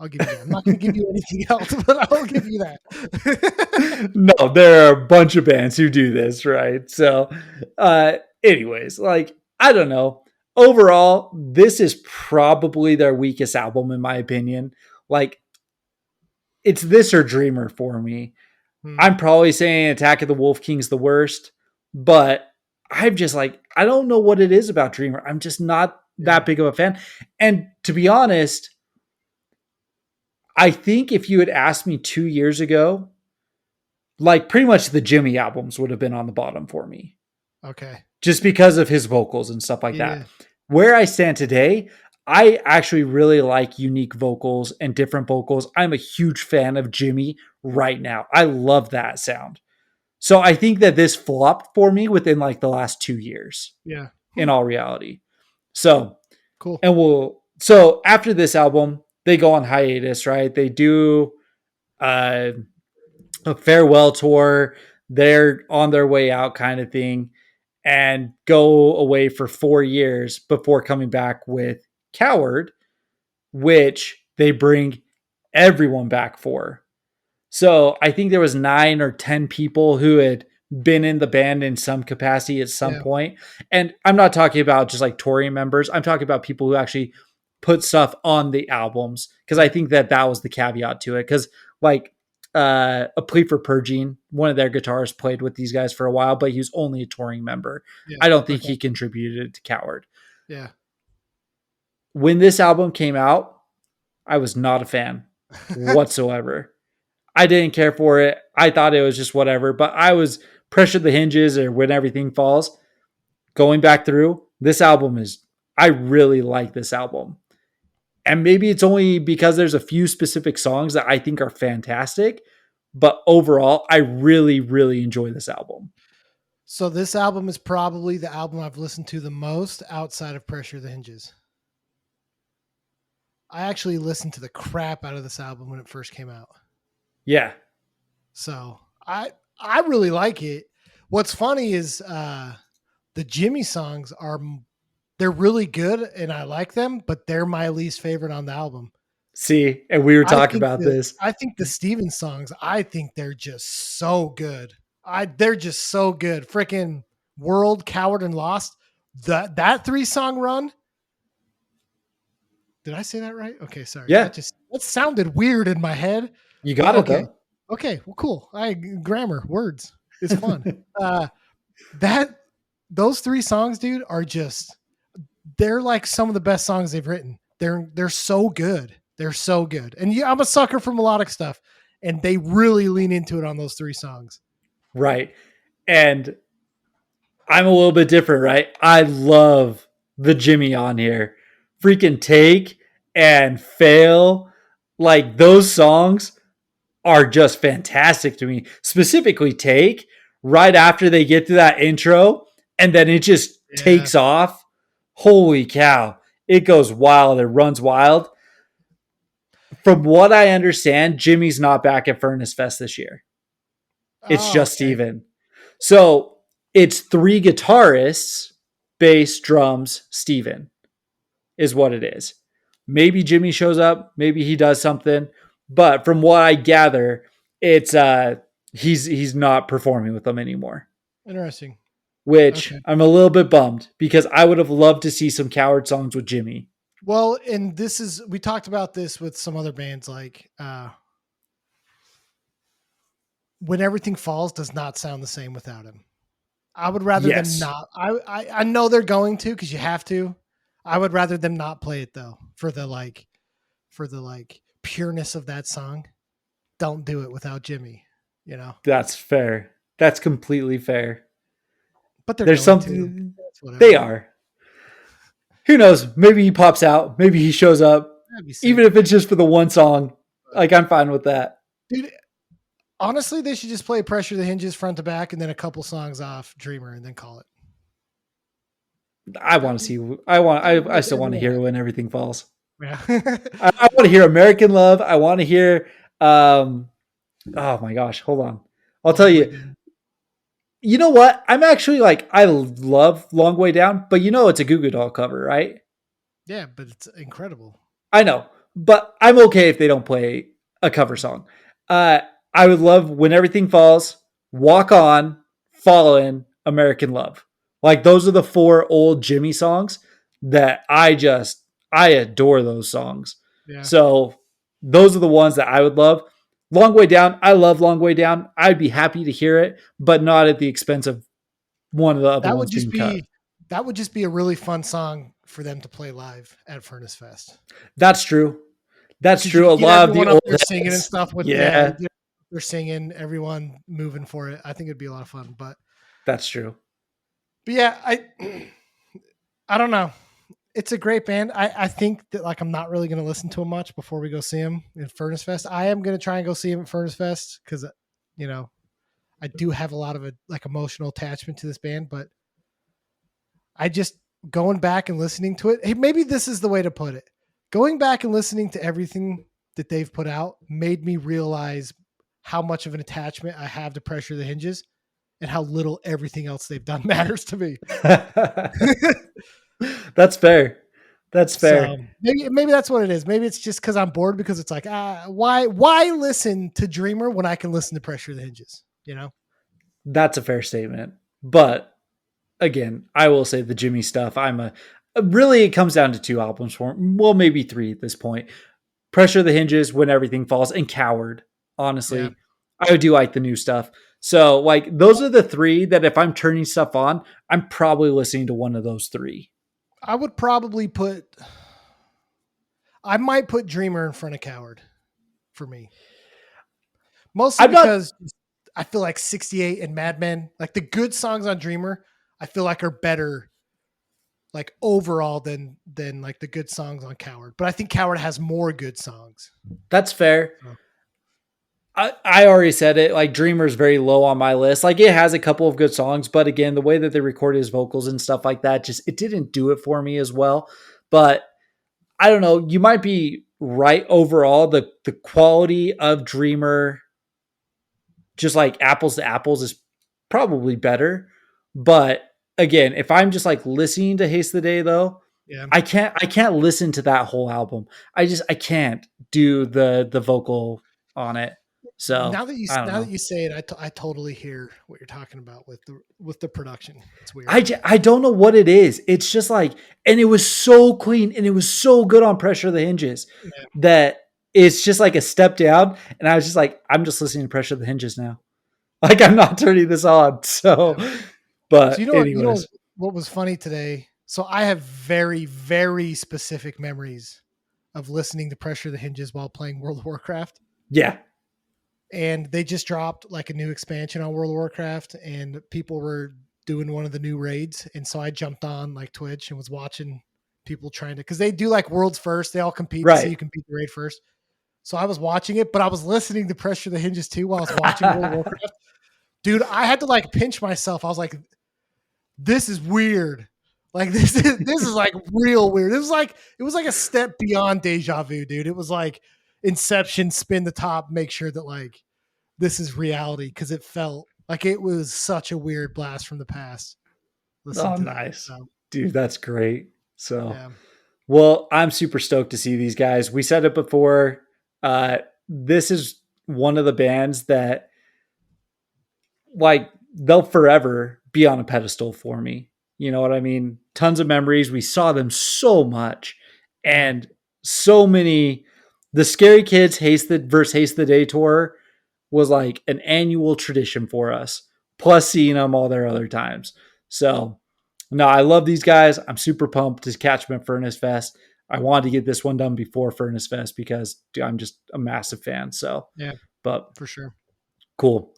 I'm not going to give you anything else, but I'll give you that. No, there are a bunch of bands who do this, right? So, anyways, like, I don't know. Overall, this is probably their weakest album, in my opinion. Like, it's this or Dreamer for me. I'm probably saying Attack of the Wolf King's the worst, but I'm just like, I don't know what it is about Dreamer. I'm just not that big of a fan. And to be honest, I think if you had asked me 2 years ago, like pretty much the Jimmy albums would have been on the bottom for me. Okay. Just because of his vocals and stuff like that. Where I stand today, I actually really like unique vocals and different vocals. I'm a huge fan of Jimmy right now. I love that sound. So I think that this flopped for me within like the last 2 years. Yeah. In all reality. So cool. And so after this album, they go on hiatus, right? They do a farewell tour. They're on their way out kind of thing and go away for 4 years before coming back with Coward, which they bring everyone back for. So I think there was 9 or 10 people who had been in the band in some capacity at some point. And I'm not talking about just like touring members. I'm talking about people who actually put stuff on the albums. Cause I think that was the caveat to it. Cause like A Plea for Purging, one of their guitarists played with these guys for a while, but he was only a touring member. I don't think he contributed to Coward. Yeah. When this album came out, I was not a fan whatsoever. I didn't care for it. I thought it was just whatever, but I was Pressure the Hinges or When Everything Falls. Going back through, this album I really like this album. And maybe it's only because there's a few specific songs that I think are fantastic, but overall, I really, really enjoy this album. So this album is probably the album I've listened to the most outside of Pressure the Hinges. I actually listened to the crap out of this album when it first came out. Yeah. So I really like it. What's funny is the Jimmy songs they're really good and I like them, but they're my least favorite on the album. See, and we were talking about this. I think the Steven songs, I think they're just so good. They're just so good. Freaking World, Coward, and Lost. That 3-song run. Did I say that right? Okay, sorry. Yeah, That sounded weird in my head, you but got it okay. though. Okay, well, cool. Grammar, words. It's fun. That those 3 songs, dude, are just they're like some of the best songs they've written. They're so good. They're so good. And I'm a sucker for melodic stuff, and they really lean into it on those 3 songs. Right. And I'm a little bit different, right? I love the Jimmy on here. Freaking Take and Fail. Like those songs are just fantastic to me. Specifically Take right after they get to that intro and then it just Yeah. takes off. Holy cow. It goes wild. It runs wild. From what I understand, Jimmy's not back at Furnace Fest this year. It's Oh, just okay. Steven. So it's 3 guitarists, bass, drums, Steven is what it is. Maybe Jimmy shows up, maybe he does something, but from what I gather, it's he's not performing with them anymore. Interesting. Which Okay. I'm a little bit bummed because I would have loved to see some Coward songs with Jimmy. Well, and we talked about this with some other bands, like When Everything Falls does not sound the same without him. I would rather them Yes, not. I know they're going to, because you have to. I would rather them not play it though, for the pureness of that song. Don't do it without Jimmy, you know. that's fair. That's completely fair. But they're There's going to. something It's they whatever. are. Who knows? Maybe he pops out. Maybe he shows up. That'd be Even sick. if it's just for the one song. But, Like I'm fine with that. dude, honestly, they should just play Pressure the Hinges front to back and then a couple songs off Dreamer and then call it. I That want would to be, see. that would I make still want to everyone hear happy. when everything falls. Yeah. I want to hear American Love. I want to hear. Oh my gosh, hold on. I'll tell Long way you. down. You know what? I'm actually like I love Long Way Down, but you know it's a Goo Goo Doll cover, right? Yeah, but it's incredible. I know, but I'm okay if they don't play a cover song. Uh, I would love When Everything Falls, Walk On, Fallen, American Love. Like those are the 4 old Jimmy songs that I adore those songs. Yeah. So those are the ones that I would love. Long Way Down, I love Long Way Down. I'd be happy to hear it, but not at the expense of one of the other That would ones just being cut. be that would just be a really fun song for them to play live at Furnace Fest. That's true. That's Because you true. A could get lot of the everyone up old there singing and heads. stuff with Yeah, they're singing, everyone moving for it. I think it'd be a lot of fun. that's true. But yeah, I don't know. It's a great band. I think that like I'm not really gonna listen to them much before we go see them in Furnace Fest. I am gonna try and go see them at Furnace Fest because you know I do have a lot of a like emotional attachment to this band, but I just going back and listening to it. Hey, maybe this is the way to put it. Going back and listening to everything that they've put out made me realize how much of an attachment I have to Pressure the Hinges and how little everything else they've done matters to me. That's fair. That's So fair. maybe that's what it is. Maybe it's just because I'm bored because it's like why listen to Dreamer when I can listen to Pressure the Hinges? You know? That's a fair statement. But again, I will say the Jimmy stuff. Really it comes down to 2 albums for him. Well, maybe 3 at this point. Pressure the Hinges, When Everything Falls, and Coward. Yeah. Honestly, I do like the new stuff. So like those are the 3 that if I'm turning stuff on, I'm probably listening to one of those 3. I would probably I might put Dreamer in front of Coward for me. Mostly I'm not because I feel like 68 and Mad Men, like the good songs on Dreamer, I feel like are better like overall than like the good songs on Coward. But I think Coward has more good songs. That's fair. So, I already said it. Like Dreamer's very low on my list. Like it has a couple of good songs, but again, the way that they recorded his vocals and stuff like that, just it didn't do it for me as well. But I don't know. You might be right overall. The quality of Dreamer, just like apples to apples, is probably better. But again, if I'm just like listening to Haste the Day though, yeah. I can't listen to that whole album. I can't do the vocal on it. So I don't now that know. you say it, I totally hear what you're talking about with the production. It's weird. I don't know what it is. It's just like, and it was so clean and it was so good on Pressure of the Hinges Yeah, that it's just like a step down. And I was just like, I'm just listening to Pressure of the Hinges now. Like I'm not turning this on. So, yeah. So but you know anyways, what was funny today? So I have very very specific memories of listening to Pressure of the Hinges while playing World of Warcraft. yeah, And they just dropped like a new expansion on World of Warcraft, and people were doing one of the new raids, and so I jumped on like Twitch and was watching people trying to, because they do like worlds first, they all compete to see right. who can beat the raid first. So I was watching it, but I was listening to Pressure the Hinges too while I was watching World of Warcraft. Dude, I had to like pinch myself. I was like, this is weird. Like this is like real weird. It was like a step beyond deja vu, dude. It was like Inception, spin the top, make sure that like this is reality, because it felt like it was such a weird blast from the past. Listen Oh, to that. nice, So dude. That's great. So, yeah, well, I'm super stoked to see these guys. We said it before. This is one of the bands that like they'll forever be on a pedestal for me. You know what I mean? Tons of memories. We saw them so much yeah, and so many. The Scary Kids Haste the Day tour was like an annual tradition for us, plus seeing them all their other times. So, no, I love these guys. I'm super pumped to catch them at Furnace Fest. I wanted to get this one done before Furnace Fest because dude, I'm just a massive fan. So, yeah, but for sure. cool.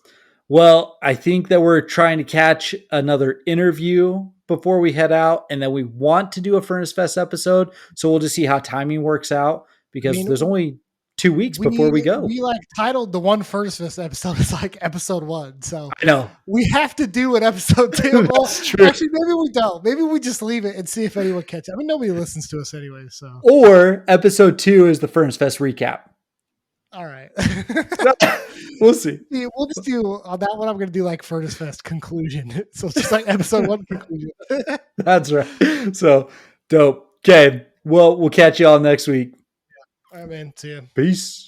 Well, I think that we're trying to catch another interview before we head out, and then we want to do a Furnace Fest episode. So we'll just see how timing works out I because mean, there's only 2 weeks before we go. we like titled the one Furnace Fest episode is like episode one, so I know. we have to do an episode two. Well, That's true. actually, maybe we don't. Maybe we just leave it and see if anyone catches. I mean, nobody listens to us anyway, so Or episode 2 is the Furnace Fest recap. all right. We'll see. Yeah, we'll just do on that one. I'm going to do like Furnace Fest conclusion. So it's just like episode one conclusion. That's right. So dope. Okay. Well, we'll catch you all next week. All right, man. See ya. Peace.